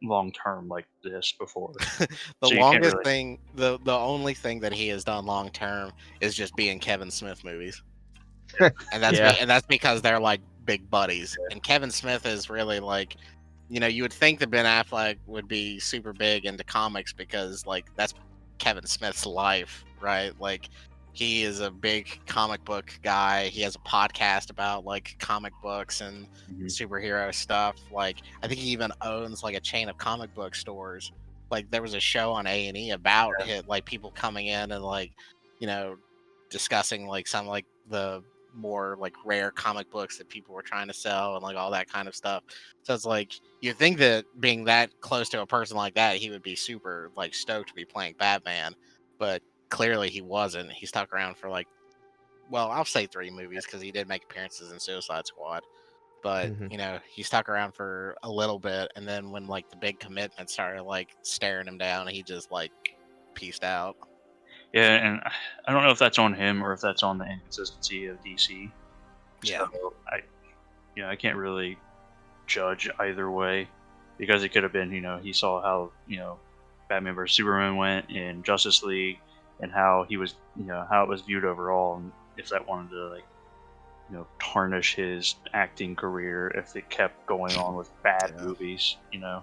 long term like this before. The So longest thing, the only thing that he has done long term is just be in Kevin Smith movies, and that's because they're like big buddies. And Kevin Smith is really like, you know, you would think that Ben Affleck would be super big into comics because like that's Kevin Smith's life, right? Like he is a big comic book guy. He has a podcast about like comic books and superhero stuff. Like I think he even owns like a chain of comic book stores. Like there was a show on A&E about it, like people coming in and like, you know, discussing like some like the more like rare comic books that people were trying to sell and like all that kind of stuff. So it's like you think that being that close to a person like that, he would be super like stoked to be playing Batman, but clearly he wasn't. He stuck around for like, well, I'll say 3 movies because he did make appearances in Suicide Squad. But you know, he stuck around for a little bit, and then when like the big commitment started like staring him down, he just like peaced out. Yeah, and I don't know if that's on him or if that's on the inconsistency of DC. Yeah. So I can't really judge either way because it could have been, you know, he saw how, you know, Batman vs Superman went in Justice League and how he was, you know, how it was viewed overall, and if that wanted to like, you know, tarnish his acting career if it kept going on with bad movies, you know.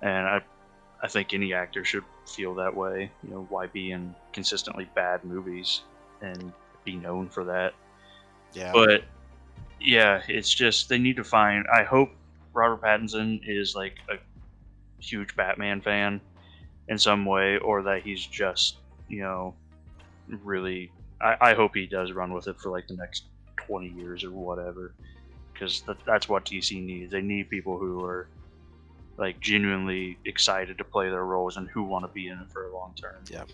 And I think any actor should feel that way. You know, why be in consistently bad movies and be known for that? Yeah. But yeah, it's just they need to find. I hope Robert Pattinson is like a huge Batman fan in some way, or that he's just, you know, really. I hope he does run with it for like the next 20 years or whatever, because that's what DC needs. They need people who are like genuinely excited to play their roles and who want to be in it for a long term. Yeah.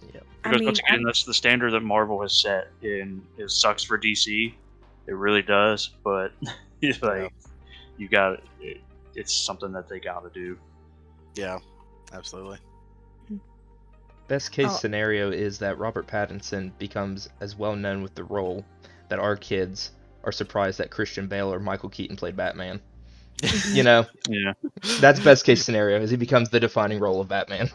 Because once again, that's the standard that Marvel has set. And it sucks for DC, it really does. But it's like you got it. It's something that they got to do. Yeah, absolutely. Best case scenario is that Robert Pattinson becomes as well known with the role that our kids are surprised that Christian Bale or Michael Keaton played Batman. You know, that's best case scenario, is he becomes the defining role of Batman.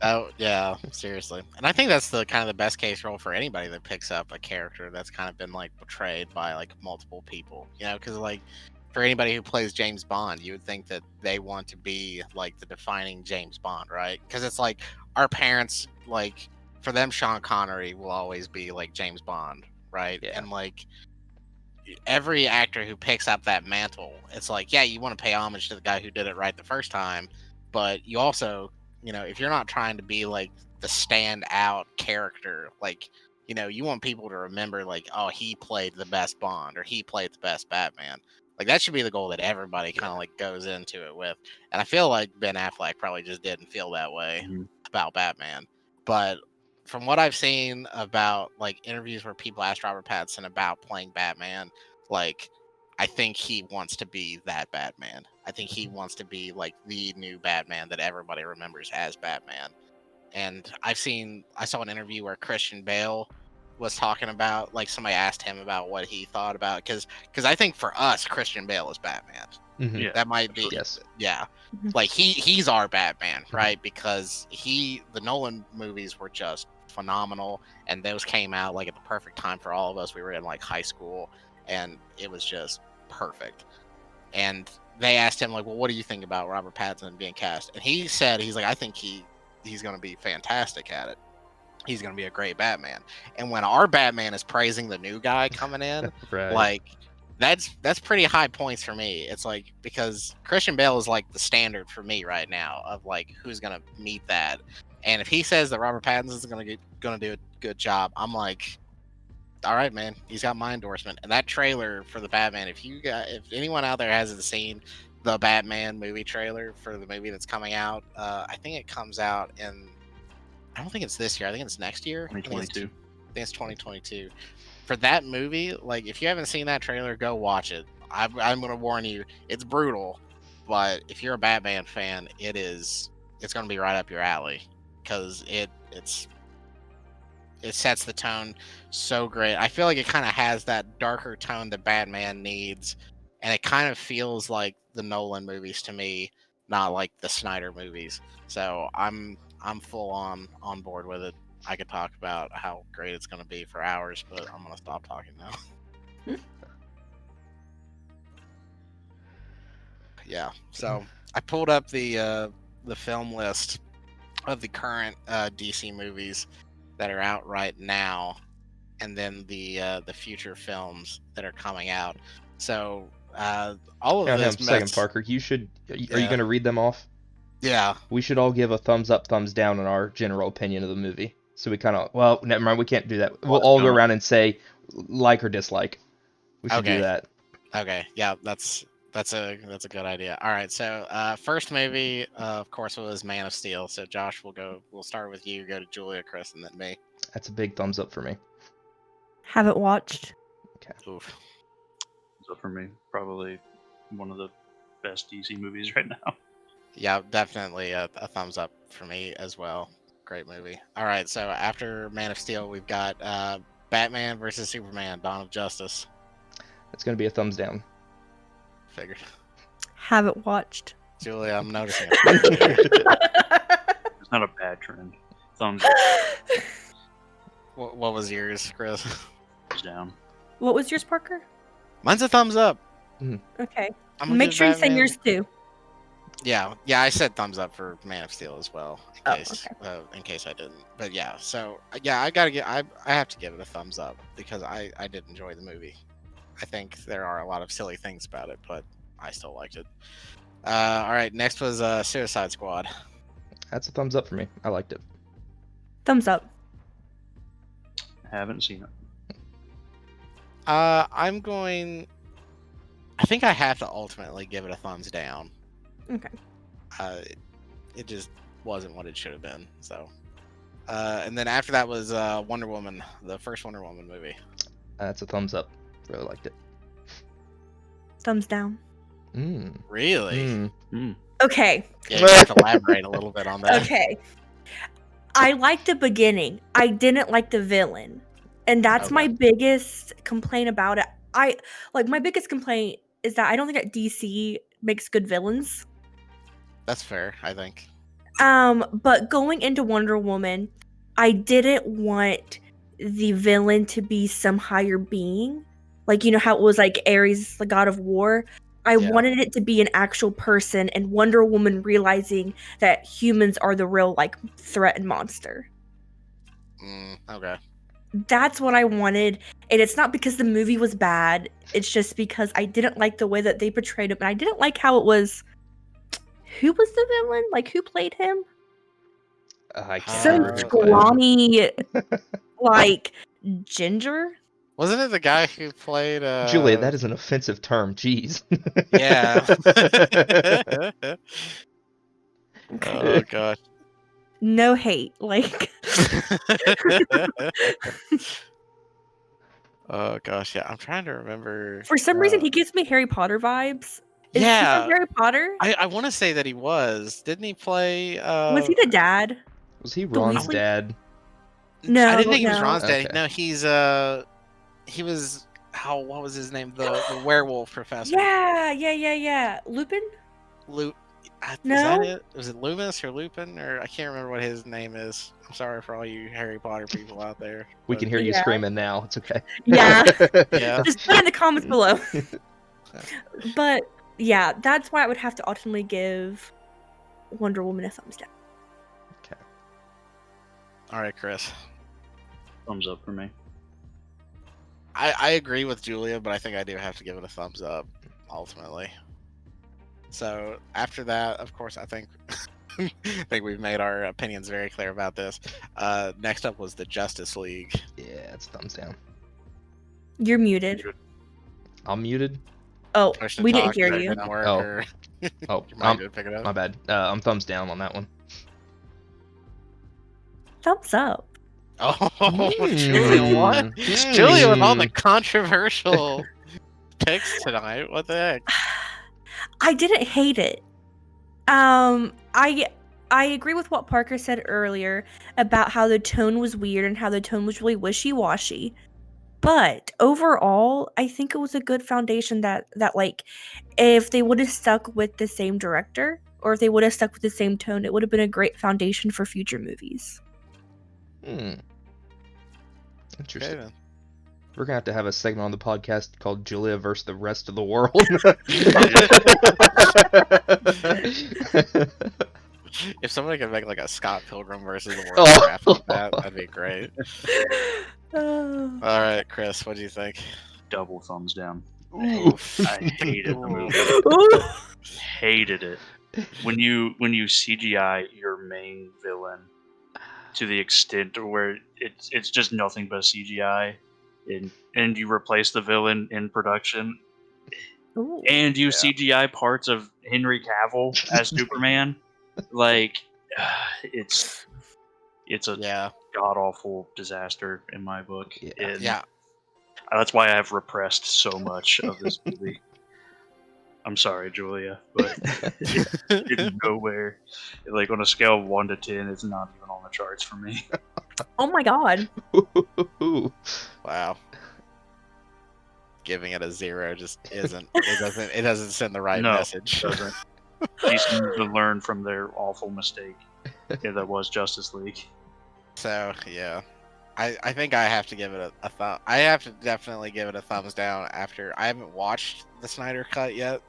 Oh yeah, seriously. And I think that's the kind of the best case role for anybody that picks up a character that's kind of been like portrayed by like multiple people, you know, because like for anybody who plays James Bond, you would think that they want to be like the defining James Bond, right? Because it's like our parents, like for them, Sean Connery will always be like James Bond, right? Yeah. And like every actor who picks up that mantle, it's like, yeah, you want to pay homage to the guy who did it right the first time, but you also, if you're not trying to be like the standout character, like, you want people to remember like, oh, he played the best Bond or he played the best Batman. Like that should be the goal that everybody kind of like goes into it with. And I feel like Ben Affleck probably just didn't feel that way about Batman. But from what I've seen about like interviews where people asked Robert Pattinson about playing Batman, like I think he wants to be that Batman. I think he wants to be like the new Batman that everybody remembers as Batman. And I saw an interview where Christian Bale was talking about, like somebody asked him about what he thought about, because I think for us Christian Bale is Batman. Yeah, That might be, Yes. yeah. Like he's our Batman, right? Because the Nolan movies were just phenomenal, and those came out like at the perfect time for all of us. We were in like high school, and it was just perfect. And they asked him like, well, what do you think about Robert Pattinson being cast? And he said, he's like, I think he's going to be fantastic at it. He's going to be a great Batman. And when our Batman is praising the new guy coming in, Right. like that's pretty high points for me. It's like, because Christian Bale is like the standard for me right now of like who's going to meet that. And if he says that Robert Pattinson is going to do a good job, I'm like, all right, man, he's got my endorsement. And that trailer for the Batman, if anyone out there hasn't seen the Batman movie trailer for the movie that's coming out, I think it comes out I don't think it's this year. I think it's next year. 2022. I think it's 2022. For that movie, like if you haven't seen that trailer, go watch it. I'm going to warn you, it's brutal, but if you're a Batman fan, it's going to be right up your alley, because it sets the tone so great. I feel like it kind of has that darker tone that Batman needs, and it kind of feels like the Nolan movies to me, not like the Snyder movies. So I'm full on board with it. I could talk about how great it's going to be for hours, but I'm going to stop talking now. Yeah. So I pulled up the film list of the current DC movies that are out right now, and then the future films that are coming out. So all of Hang on this. a second, Parker. Are you going to read them off? Yeah. We should all give a thumbs up, thumbs down on our general opinion of the movie. So we kind of, well, never mind. We can't do that. We'll all go around and say like or dislike. We should do that. Okay. Yeah, that's a good idea. All right. So first movie, of course, was Man of Steel. So Josh, we'll start with you. Go to Julia, Chris, and then me. That's a big thumbs up for me. Haven't watched. Okay. Oof. So for me, probably one of the best DC movies right now. Yeah, definitely a thumbs up for me as well. Great movie. All right, so after Man of Steel, we've got Batman versus Superman: Dawn of Justice. It's going to be a thumbs down. Figured. Haven't watched. Julia, I'm noticing. It's not a bad trend. Thumbs up. What was yours, Chris? Thumbs down. What was yours, Parker? Mine's a thumbs up. Okay. I'm gonna Make give sure you say Batman- yours too. Yeah, I said thumbs up for Man of Steel as well, Oh, in case I didn't. But yeah, so yeah, I have to give it a thumbs up because I did enjoy the movie. I think there are a lot of silly things about it, but I still liked it. All right, next was Suicide Squad. That's a thumbs up for me. I liked it. Thumbs up. Haven't seen it. I think I have to ultimately give it a thumbs down. Okay. It just wasn't what it should have been. So, and then after that was Wonder Woman, the first Wonder Woman movie. That's a thumbs up. Really liked it. Thumbs down. Really? Okay. Yeah, you have to elaborate a little bit on that. Okay. I liked the beginning. I didn't like the villain. And that's my biggest complaint about it. My biggest complaint is that I don't think that DC makes good villains. That's fair, I think. But going into Wonder Woman, I didn't want the villain to be some higher being. Like, you know how it was like Ares, the god of war? I wanted it to be an actual person, and Wonder Woman realizing that humans are the real, like, threat and monster. Okay. That's what I wanted, and it's not because the movie was bad. It's just because I didn't like the way that they portrayed him, and I didn't like how it was. Who was the villain? Like, who played him? I can't Some remember who played him. scrawny, like ginger. Wasn't it the guy who played Julia, that is an offensive term. Jeez. Yeah. Okay. Oh gosh. No hate, like. Oh gosh, yeah. I'm trying to remember. For some reason, he gives me Harry Potter vibes. Is he Yeah. from Harry Potter? I want to say that he was. Didn't he play? Was he the dad? Was he Ron's Weaslly? dad? No, I didn't think he was no. Ron's dad. Okay. No, he was. What was his name? The werewolf professor. Yeah. Lupin? Is No? that it? Was it Loomis or Lupin? Or I can't remember what his name is. I'm sorry for all you Harry Potter people out there. We but- can hear you Yeah. screaming now. It's okay. Yeah. Yeah. Just put it in the comments below. But yeah, that's why I would have to ultimately give Wonder Woman a thumbs down. Okay. All right, Chris. Thumbs up for me. I agree with Julia, but I think I do have to give it a thumbs up ultimately. So after that, of course, I think we've made our opinions very clear about this. Next up was the Justice League. Yeah, it's thumbs down. You're muted. I'm muted. Oh, Push to we didn't talk, hear that you. didn't work, Oh. or Oh, you might pick it up. my bad. I'm thumbs down on that one. Thumbs up. Oh, Julia, what? Julia with all the controversial picks tonight. What the heck? I didn't hate it. I agree with what Parker said earlier about how the tone was weird and how the tone was really wishy-washy. But overall, I think it was a good foundation that like if they would have stuck with the same director or if they would have stuck with the same tone, it would have been a great foundation for future movies. Interesting. Okay, then. We're gonna have a segment on the podcast called Julia versus the rest of the world. If somebody could make like a Scott Pilgrim versus the World Oh. draft like that, that'd be great. All right, Chris, what do you think? Double thumbs down. Ooh. I hated the movie. Ooh. Hated it. When you CGI your main villain to the extent where it's just nothing but CGI, and you replace the villain in production, Ooh. and you CGI parts of Henry Cavill as Superman, like it's a Yeah, god awful disaster in my book. Yeah. And yeah. that's why I have repressed so much of this movie. I'm sorry, Julia, but it's nowhere. Like on a scale of 1 to 10, it's not even on the charts for me. Oh my god. Wow. Giving it a 0 just isn't. It doesn't send the right No, message. It doesn't. These need to learn from their awful mistake. Yeah, that was Justice League. So yeah, I think I have to give it a thumb. I have to definitely give it a thumbs down. After I haven't watched the Snyder Cut yet,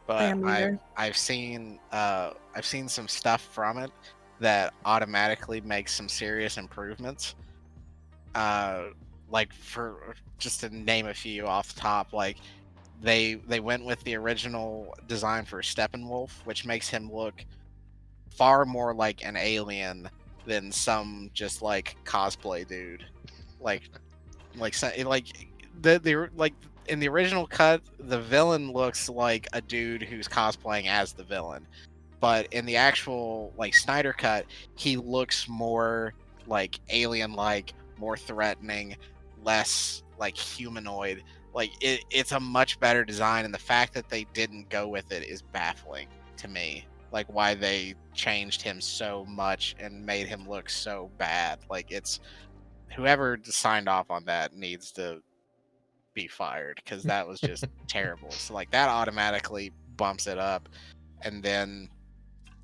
but am either. I've seen some stuff from it that automatically makes some serious improvements. Like for just to name a few off the top, like they went with the original design for Steppenwolf, which makes him look far more like an alien than some just like cosplay dude. Like the like in the original cut, the villain looks like a dude who's cosplaying as the villain. But in the actual like Snyder cut, he looks more like alien like, more threatening, less like humanoid. Like it's a much better design, and the fact that they didn't go with it is baffling to me. Like why they changed him so much and made him look so bad. Like it's whoever signed off on that needs to be fired, because that was just terrible. So like that automatically bumps it up. And then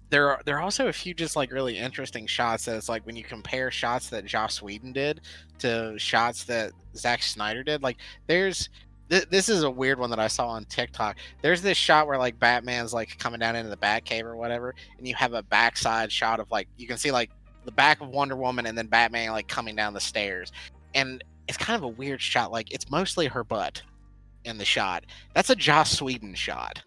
there are also a few just like really interesting shots that it's like when you compare shots that Joss Whedon did to shots that Zack Snyder did, like there's this is a weird one that I saw on TikTok. There's this shot where like Batman's like coming down into the Batcave or whatever, and you have a backside shot of like you can see like the back of Wonder Woman and then Batman like coming down the stairs. and it's kind of a weird shot. Like, it's mostly her butt in the shot. That's a Joss Whedon shot.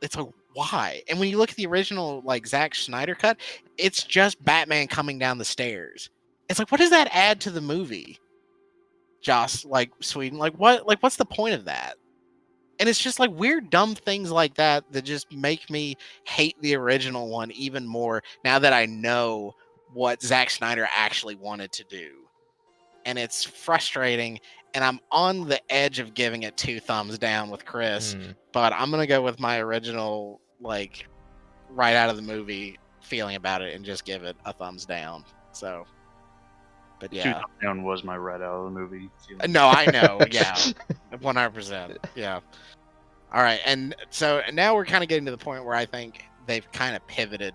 It's like, why? And when you look at the original, like, Zack Snyder cut, it's just Batman coming down the stairs. It's like, what does that add to the movie? Joss, like, Sweden, like, what? Like, what's the point of that? And it's just like weird, dumb things like that that just make me hate the original one even more now that I know what Zack Snyder actually wanted to do. And it's frustrating, and I'm on the edge of giving it 2 thumbs down with Chris, but I'm going to go with my original, like, right out of the movie feeling about it and just give it a thumbs down. So, but 2 yeah. thumbs down was my right out of the movie feeling. No, I know. Yeah. 100%. Yeah. All right. And so now we're kind of getting to the point where I think they've kind of pivoted,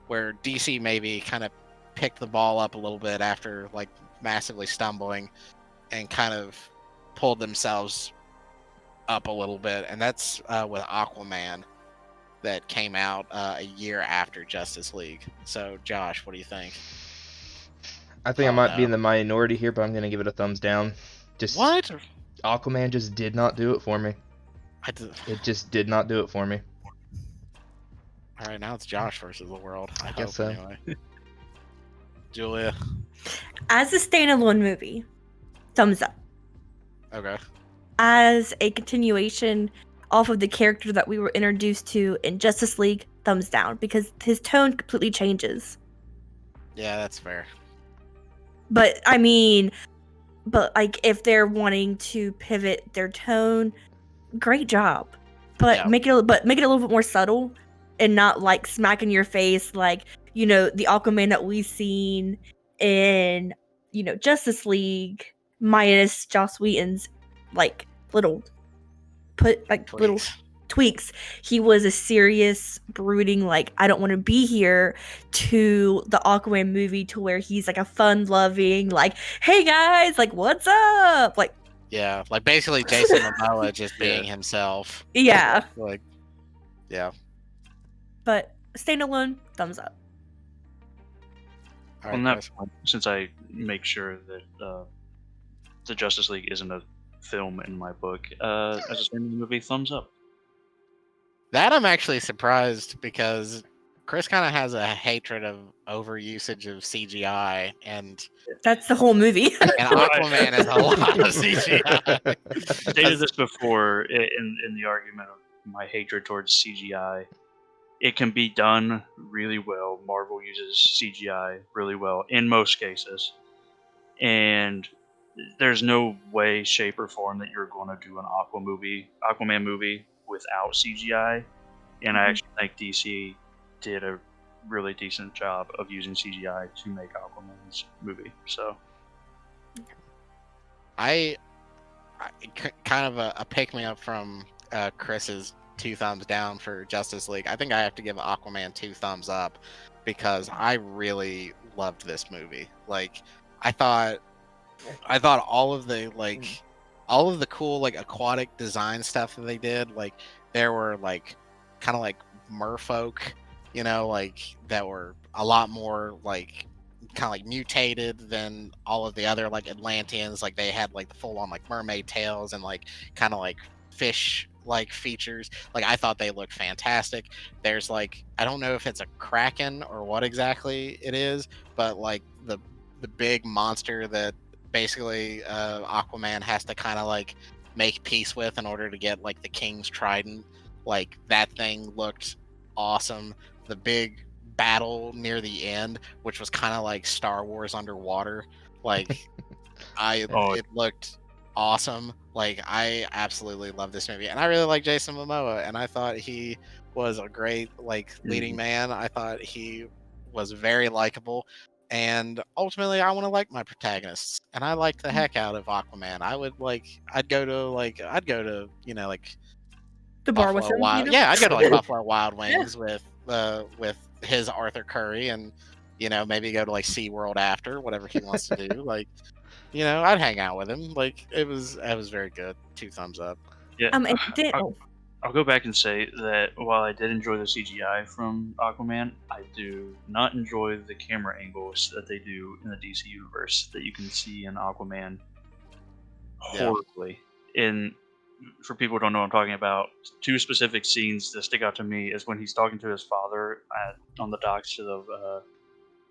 where DC maybe kind of picked the ball up a little bit after, like, massively stumbling and kind of pulled themselves up a little bit. And that's with Aquaman that came out a year after Justice League. So, Josh, what do you think? I think I might be in the minority here, but I'm going to give it a thumbs down. What? Aquaman just did not do it for me. It just did not do it for me. All right, now it's Josh versus the world. I guess so. Anyway. Julia. As a standalone movie, thumbs up. Okay. As a continuation off of the character that we were introduced to in Justice League, thumbs down, because his tone completely changes. Yeah, that's fair. But I mean, like, if they're wanting to pivot their tone, great job. But make it a little bit more subtle and not like smack in your face, like, you know, the Aquaman that we've seen in, you know, Justice League minus Joss Whedon's like little tweaks. He was a serious, brooding, like, I don't want to be here, to the Aquaman movie to where he's like a fun-loving, like, hey guys, like, what's up? Like, yeah, like basically Jason Momoa just being himself. Yeah. Like, yeah. But standalone, thumbs up. All On right, that point, since I make sure that the Justice League isn't a film in my book, as a standalone movie, thumbs up. That I'm actually surprised, because Chris kind of has a hatred of overusage of CGI, and that's the whole movie. And Aquaman is a lot of CGI. I stated this before in the argument of my hatred towards CGI. It can be done really well. Marvel uses CGI really well in most cases, and there's no way, shape, or form that you're going to do an Aquaman movie without CGI. And I actually think DC did a really decent job of using CGI to make Aquaman's movie. So, I kind of a pick me up from Chris's 2 thumbs down for Justice League. I think I have to give Aquaman 2 thumbs up, because I really loved this movie. Like, I thought all of the cool, like, aquatic design stuff that they did, like, there were, like, kind of like merfolk, you know, like, that were a lot more, like, kind of like mutated than all of the other, like, Atlanteans. Like, they had, like, the full on, like, mermaid tails and, like, kind of like fish like features. Like, I thought they looked fantastic. There's, like, I don't know if it's a kraken or what exactly it is, but, like, the big monster that basically Aquaman has to kind of like make peace with in order to get, like, the King's Trident. Like, that thing looked awesome. The big battle near the end, which was kind of like Star Wars underwater, like, it looked awesome. Like, I absolutely love this movie, and I really like Jason Momoa, and I thought he was a great, like, leading man. I thought he was very likable, and ultimately I want to like my protagonists, and I liked the heck out of Aquaman. I'd go to, you know, like, the bar with him, Wild, you know? yeah, I'd go to, like, Buffalo Wild Wings with his Arthur Curry, and, you know, maybe go to, like, SeaWorld after, whatever he wants to do. Like, you know, I'd hang out with him. Like, it was very good. 2 thumbs up. Yeah. I'll go back and say that while I did enjoy the CGI from Aquaman, I do not enjoy the camera angles that they do in the DC universe that you can see in Aquaman Yeah. horribly. In For people who don't know what I'm talking about, two specific scenes that stick out to me is when he's talking to his father on the docks to the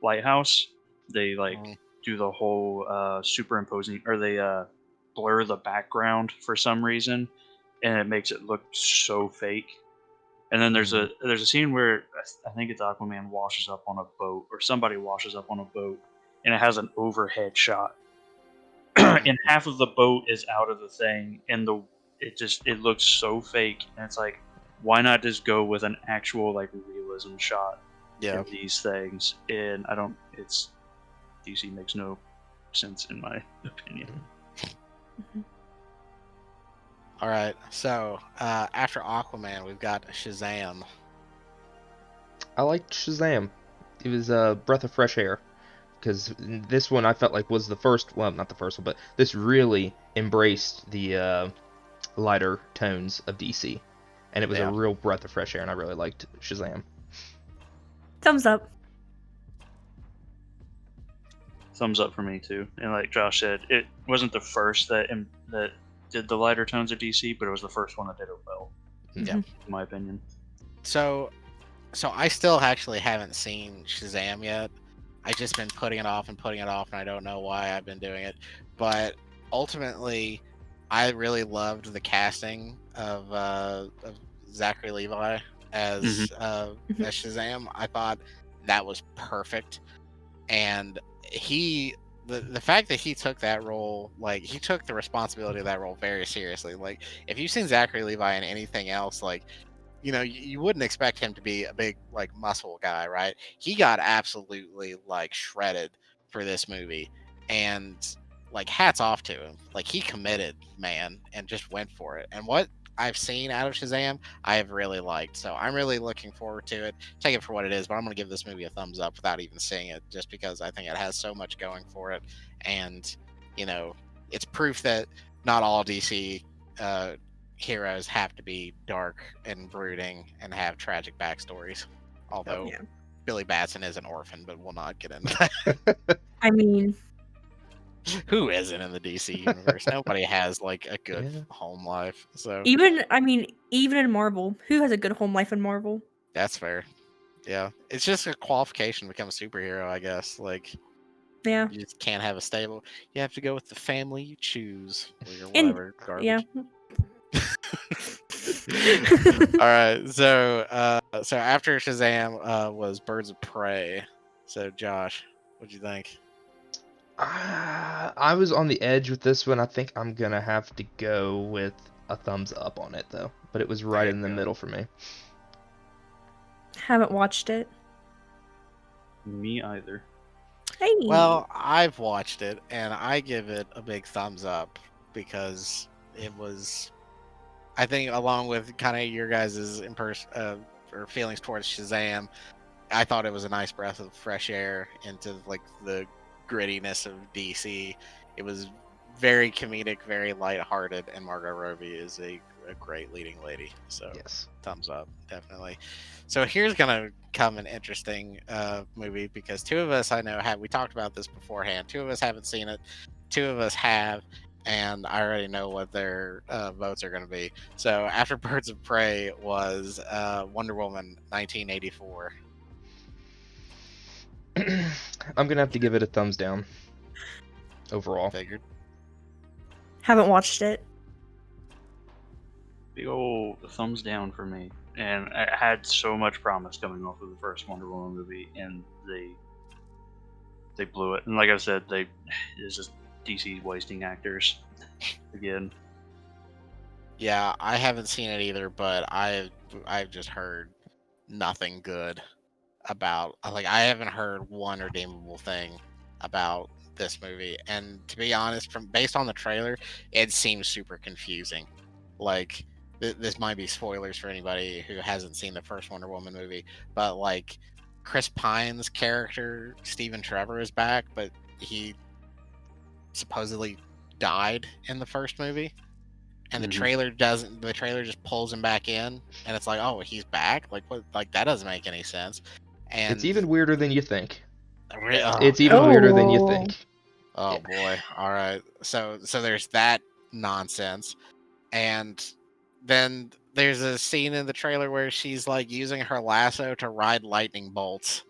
lighthouse. They Mhm. do the whole superimposing, or they blur the background for some reason, and it makes it look so fake. And then there's a scene where I think it's Aquaman washes up on a boat, or somebody washes up on a boat, and it has an overhead shot, and half of the boat is out of the thing, and it looks so fake, and it's like, why not just go with an actual realism shot Yeah. in these things? And I don't. It's DC makes no sense in my opinion. All right. So after Aquaman, we've got Shazam. I liked Shazam. It was a breath of fresh air, because this one I felt like was the first. Well, not the first one, but this really embraced the lighter tones of DC, and it was a Yeah. real breath of fresh air, and I really liked Shazam. Thumbs up. Thumbs up for me too. And like Josh said, it wasn't the first that did the lighter tones of DC, but it was the first one that did it well, Yeah. in my opinion. So I still actually haven't seen Shazam yet. I've just been putting it off, and I don't know why I've been doing it. But ultimately, I really loved the casting of Zachary Levi as Shazam. I thought that was perfect, and the fact that he took that role, like he took the responsibility of that role very seriously. Like if you've seen Zachary Levi in anything else, like you wouldn't expect him to be a big like muscle guy, right? He got absolutely like shredded for this movie, and like hats off to him. Like he committed, man, and just went for it. And what I've seen out of Shazam, I have really liked. So I'm really looking forward to it. Take it for what it is, but I'm going to give this movie a thumbs up without even seeing it, just because I think it has so much going for it, and it's proof that not all DC heroes have to be dark and brooding and have tragic backstories. Although Yeah. Billy Batson is an orphan, but we'll not get into that. I mean, Who isn't in the DC universe? Nobody has like a good home life. So even in Marvel, who has a good home life in Marvel? that's fair. Yeah. It's just a qualification to become a superhero, I guess. Like Yeah. you just can't have a stable. You have to go with the family you choose or your And whatever garbage. yeah. All right, so after Shazam was Birds of Prey. So Josh, what'd you think? I was on the edge with this one. I think I'm gonna have to go with a thumbs up on it though, but it was right in the middle for me. Haven't watched it. Me either. Hey. Well, I've watched it and I give it a big thumbs up because it was, I think, along with kind of your guys' or feelings towards Shazam, I thought it was a nice breath of fresh air into like the grittiness of DC. It was very comedic, very lighthearted, and Margot Robbie is a great leading lady. So Yes. thumbs up, definitely. So here's gonna come an interesting movie, because two of us I know we talked about this beforehand. Two of us haven't seen it. Two of us have, and I already know what their votes are going to be. So after Birds of Prey was Wonder Woman 1984. I'm gonna have to give it a thumbs down overall. Figured. Haven't watched it. Big ol' thumbs down for me. And it had so much promise coming off of the first Wonder Woman movie, and they blew it. And like I said, it's just DC wasting actors again. Yeah, I haven't seen it either, but I've just heard nothing good about. Like, I haven't heard one redeemable thing about this movie. And to be honest, based on the trailer, it seems super confusing. Like, this might be spoilers for anybody who hasn't seen the first Wonder Woman movie, but like Chris Pine's character Stephen Trevor is back, but he supposedly died in the first movie. and the Mhm. trailer doesn't. The trailer just pulls him back in, and it's like, oh, he's back. Like what? Like that doesn't make any sense. And It's even weirder than you think. oh, It's even God. weirder than you Oh. think. Oh Yeah. boy. All right. So there's that nonsense. And then there's a scene in the trailer where she's like using her lasso to ride lightning bolts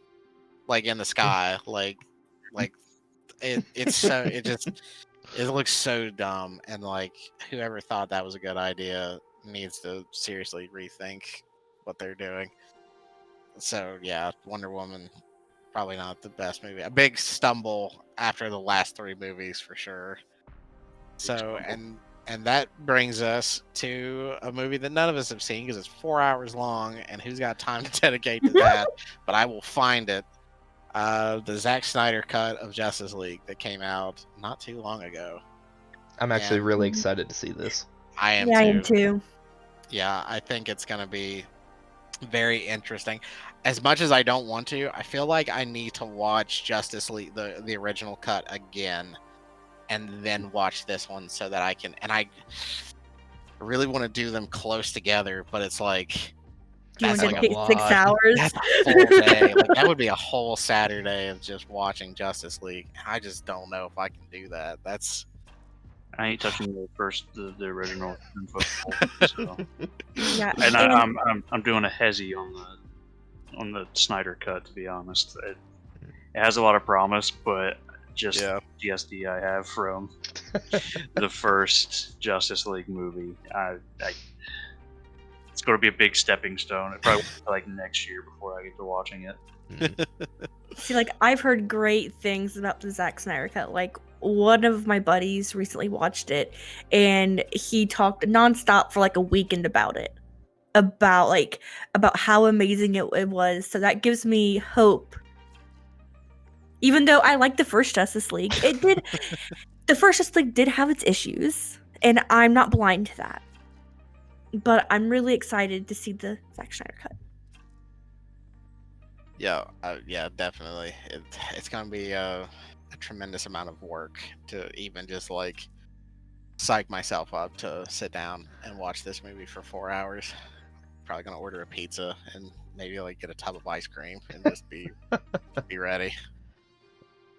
like in the sky. Like it's so it looks so dumb, and like whoever thought that was a good idea needs to seriously rethink what they're doing. So yeah, Wonder Woman probably not the best movie. A big stumble after the last 3 movies for sure. So and that brings us to a movie that none of us have seen because it's 4 hours long, and who's got time to dedicate to that? But I will find it. The Zack Snyder cut of Justice League that came out not too long ago. I'm actually And really excited to see this. I am Yeah, I too. am too. Yeah, I think it's gonna be very interesting. As much as I don't want to, I feel like I need to watch Justice League, the original cut again, and then watch this one so that I can. And I really want to do them close together, but it's like Do you want that's to like a dedicate 6 lot. hours? that's a full day. Like that would be a whole Saturday of just watching Justice League. I just don't know if I can do that. That's I ain't touching the original info. So. Yeah, And I'm doing a hezzy on the Snyder cut, to be honest. It has a lot of promise, but just Yeah. PTSD I have from the first Justice League movie. It's going to be a big stepping stone. It probably won't be like next year before I get to watching it. See, like I've heard great things about the Zack Snyder cut. Like one of my buddies recently watched it, and he talked nonstop for like a weekend about it, about how amazing it was. So that gives me hope. Even though I like the first Justice League, the first Justice League did have its issues, and I'm not blind to that. But I'm really excited to see the Zack Snyder cut. Yeah, definitely. It's gonna be a tremendous amount of work to even just like psych myself up to sit down and watch this movie for 4 hours. Probably gonna order a pizza and maybe like get a tub of ice cream and just be ready.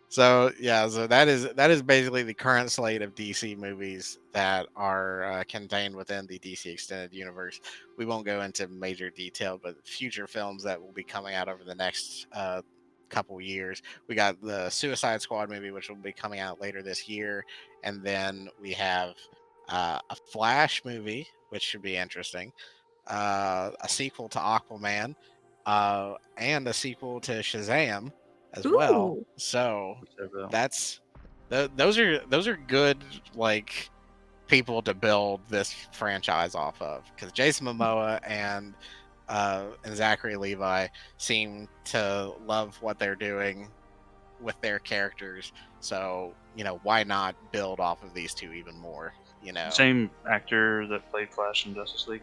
So yeah, so that is basically the current slate of DC movies that are contained within the DC Extended Universe. We won't go into major detail, but future films that will be coming out over the next couple years. We got the Suicide Squad movie, which will be coming out later this year, and then we have a Flash movie, which should be interesting. A sequel to Aquaman, and a sequel to Shazam as well. Ooh. So So, that's those are good like people to build this franchise off of, because Jason Momoa and Zachary Levi seem to love what they're doing with their characters. So why not build off of these two even more? same actor that played Flash in Justice League.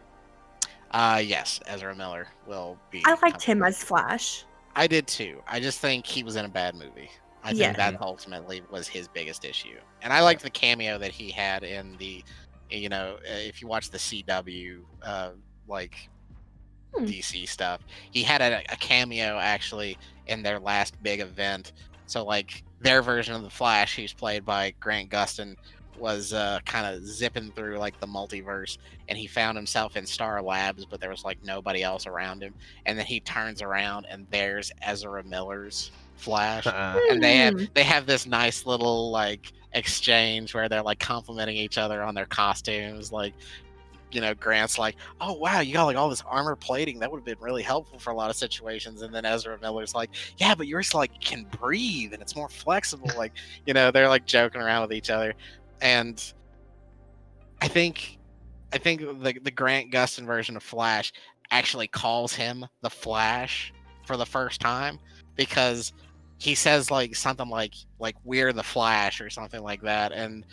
Yes, Ezra Miller will be. I liked him as Flash. I did too. I just think he was in a bad movie. I Yeah. think that ultimately was his biggest issue. And I liked the cameo that he had in the, if you watch the CW, like DC stuff, he had a cameo actually in their last big event. So like their version of the Flash, who's played by Grant Gustin, was kind of zipping through like the multiverse, and he found himself in Star Labs, but there was like nobody else around him. And then he turns around, and there's Ezra Miller's Flash, and they have this nice little like exchange where they're like complimenting each other on their costumes. Like, Grant's like, "Oh wow, you got like all this armor plating. That would have been really helpful for a lot of situations." And then Ezra Miller's like, "Yeah, but yours like can breathe and it's more flexible." Like, they're like joking around with each other. And I think the Grant Gustin version of Flash actually calls him the Flash for the first time, because he says like something like we're the Flash or something like that, and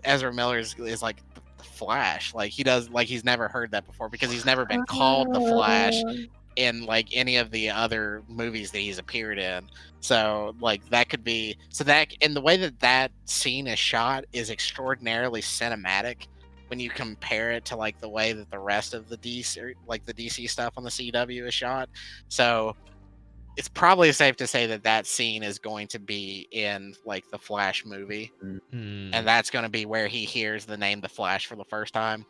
Ezra Miller is like the Flash. Like he does, like he's never heard that before because he's never been called the Flash in like any of the other movies that he's appeared in. So like that could be, so that in the way that scene is shot is extraordinarily cinematic. when you compare it to like the way that the rest of the DC stuff on the CW is shot. So it's probably safe to say that that scene is going to be in like the Flash movie, and that's going to be where he hears the name the Flash for the first time.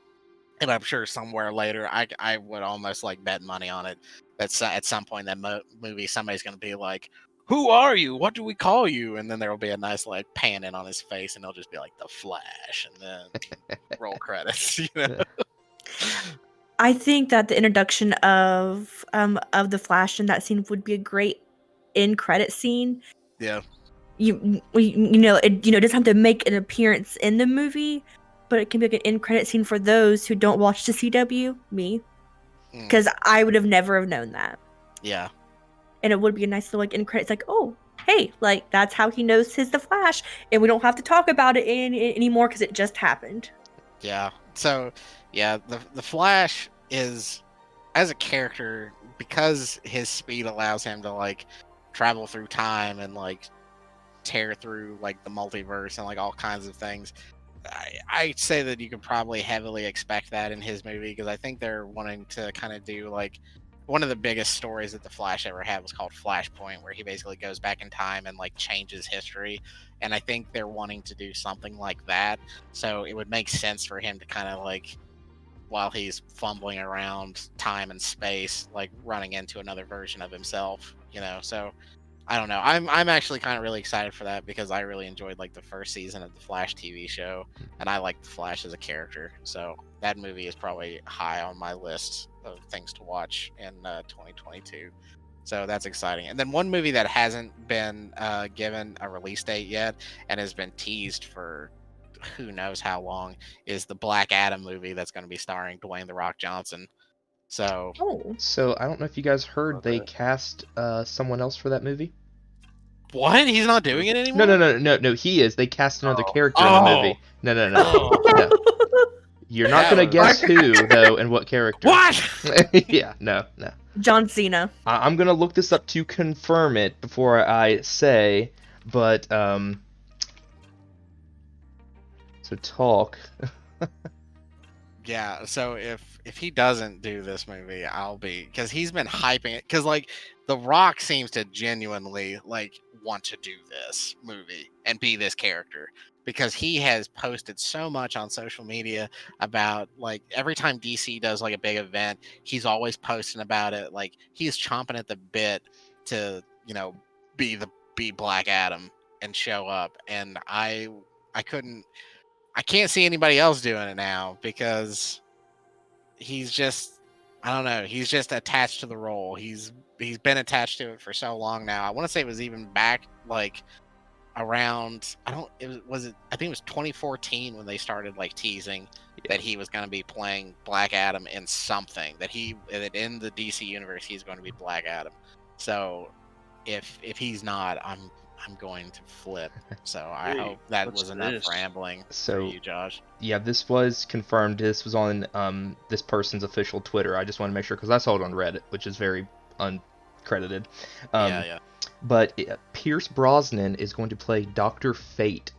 And I'm sure somewhere later, I would almost like bet money on it that at some point in that movie somebody's going to be like, "Who are you? What do we call you?" And then there will be a nice like pan in on his face, and he'll just be like the Flash, and then roll credits. You know? I think that the introduction of the Flash in that scene would be a great end credit scene. Yeah. It doesn't have to make an appearance in the movie, but it can be like an end credit scene for those who don't watch the CW, me, because I would have never have known that. Yeah. And it would be a nice little like end credits, like, oh, hey, like that's how he knows he's the Flash, and we don't have to talk about it anymore because it just happened. Yeah. So, yeah, the Flash is, as a character, because his speed allows him to like travel through time and like tear through like the multiverse and like all kinds of things. I'd say that you could probably heavily expect that in his movie, because I think they're wanting to kind of do like one of the biggest stories that the Flash ever had was called Flashpoint, where he basically goes back in time and like changes history. And I think they're wanting to do something like that. So it would make sense for him to kind of like, while he's fumbling around time and space, like running into another version of himself, So I don't know. I'm actually kind of really excited for that, because I really enjoyed like the first season of the Flash TV show, and I like the Flash as a character. So that movie is probably high on my list of things to watch in 2022. So that's exciting. And then one movie that hasn't been given a release date yet and has been teased for who knows how long is the Black Adam movie that's going to be starring Dwayne "The Rock" Johnson. So I don't know if you guys heard they cast someone else for that movie. What? He's not doing it anymore? No, he is. They cast another character in the movie. No. You're not gonna guess who though and what character. What? Yeah, no. John Cena. I'm gonna look this up to confirm it before I say, but so talk. Yeah, so if he doesn't do this movie, I'll be, because he's been hyping it, because like The Rock seems to genuinely like want to do this movie and be this character, because he has posted so much on social media about like every time DC does like a big event, he's always posting about it. Like he's chomping at the bit to be Black Adam and show up, and I can't see anybody else doing it now, because he's just, I don't know, he's just attached to the role. He's been attached to it for so long now. I want to say it was even back like around, I think it was 2014 when they started like teasing that he was going to be playing Black Adam in something, that in the DC universe he's going to be Black Adam. So if he's not, I'm going to flip. So I hope that was enough rambling for you, Josh. Yeah, this was confirmed. This was on this person's official Twitter. I just want to make sure, because I saw it on Reddit, which is very uncredited. Yeah. But Pierce Brosnan is going to play Dr. Fate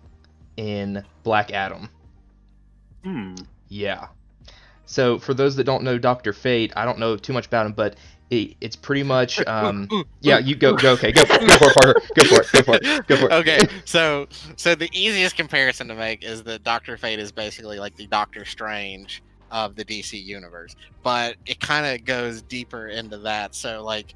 in Black Adam. Yeah. So for those that don't know Dr. Fate, I don't know too much about him, but it's pretty much yeah, you go okay, go for it, Parker. Go for it. Okay, so the easiest comparison to make is that Dr. Fate is basically like the Doctor Strange of the DC universe, but it kind of goes deeper into that. So like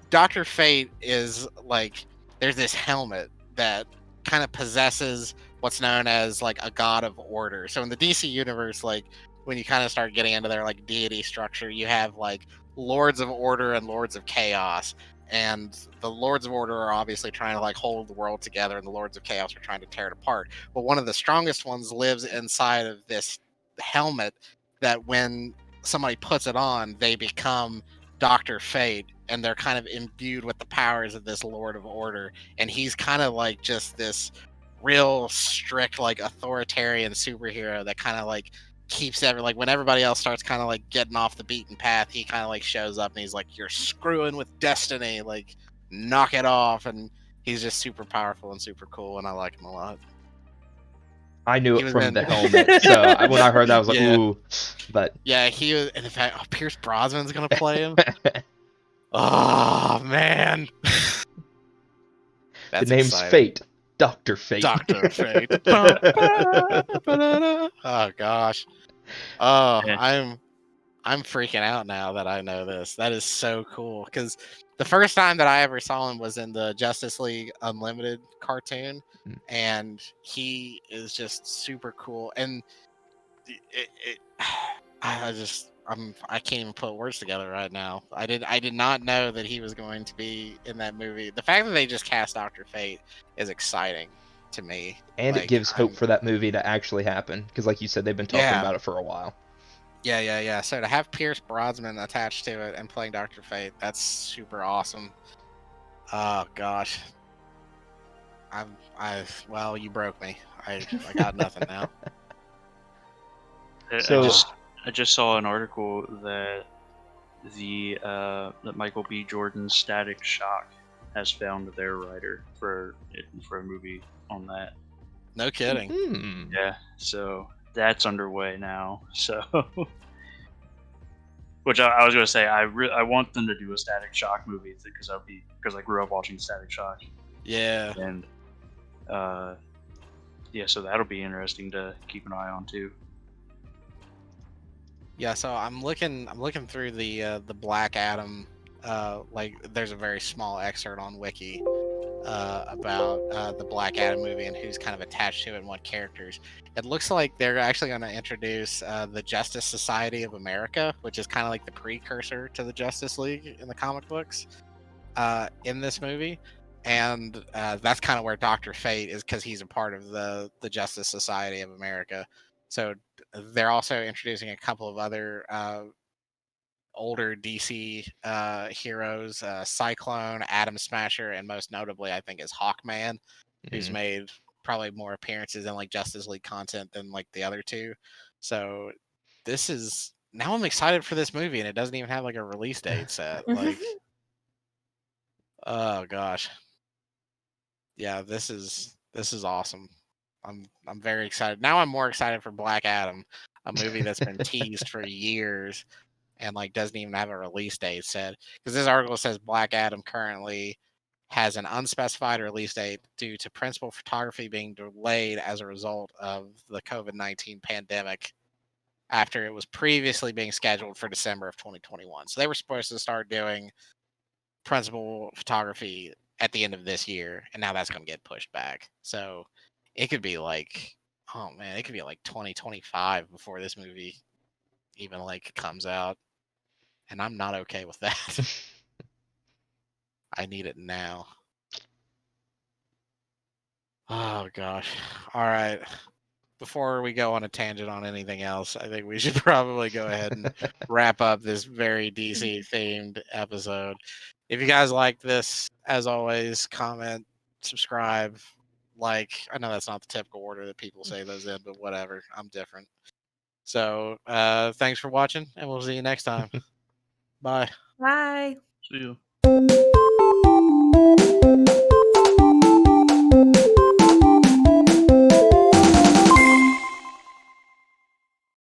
Dr. Fate is like, there's this helmet that kind of possesses what's known as like a god of order. So in the DC universe, like when you kind of start getting into their like deity structure, you have like Lords of Order and Lords of Chaos, and the Lords of Order are obviously trying to like hold the world together, and the Lords of Chaos are trying to tear it apart. But one of the strongest ones lives inside of this helmet that when somebody puts it on, they become Dr. Fate, and they're kind of imbued with the powers of this Lord of Order. And he's kind of like just this real strict, like authoritarian superhero that kind of like keeps like when everybody else starts kind of like getting off the beaten path, he kind of like shows up and he's like, "You're screwing with destiny, like knock it off." And he's just super powerful and super cool, and I like him a lot. I knew He it was from in- the helmet, so when I heard that, I was like, Yeah. ooh. But Yeah, he was. And in fact, Pierce Brosnan's gonna play him. Oh man, the that's name's exciting. Fate, Dr. Fate. Dr. Fate. Oh gosh. Oh, Yeah. I'm freaking out now that I know this. That is so cool because the first time that I ever saw him was in the Justice League Unlimited cartoon, and he is just super cool. And I can't even put words together right now. I did not know that he was going to be in that movie. The fact that they just cast Dr. Fate is exciting to me. And Like, it gives hope for that movie to actually happen, because like you said, they've been talking about it for a while. Yeah. So to have Pierce Brosnan attached to it and playing Dr. Fate, that's super awesome. Oh gosh. Well, you broke me. I got nothing now. I just saw an article that that Michael B. Jordan's Static Shock has found their writer for a movie on that. No kidding. Yeah, so that's underway now. So, which I was gonna say, I want them to do a Static Shock movie because I grew up watching Static Shock. Yeah. And yeah, so that'll be interesting to keep an eye on too. Yeah, so I'm looking through the Black Adam. Like there's a very small excerpt on Wiki about the Black Adam movie and who's kind of attached to it and what characters. It looks like they're actually going to introduce the Justice Society of America, which is kind of like the precursor to the Justice League in the comic books, in this movie. And that's kind of where Dr. Fate is, because he's a part of the Justice Society of America. So they're also introducing a couple of other older DC heroes, Cyclone, Atom Smasher, and most notably, I think, is Hawkman, who's made probably more appearances in like Justice League content than like the other two. So now I'm excited for this movie, and it doesn't even have like a release date set. Like, oh gosh, yeah, this is awesome. I'm very excited. Now I'm more excited for Black Adam, a movie that's been teased for years and like doesn't even have a release date set. Because this article says Black Adam currently has an unspecified release date due to principal photography being delayed as a result of the COVID-19 pandemic, after it was previously being scheduled for December of 2021. So they were supposed to start doing principal photography at the end of this year, and now that's going to get pushed back. So it could be like, oh man, it could be like 2025 before this movie even like comes out, and I'm not okay with that. I need it now. Oh gosh. All right. Before we go on a tangent on anything else, I think we should probably go ahead and wrap up this very DC themed episode. If you guys like this, as always, comment, subscribe, like. I know that's not the typical order that people say those in, but whatever. I'm different. So thanks for watching, and we'll see you next time. Bye. Bye. See you.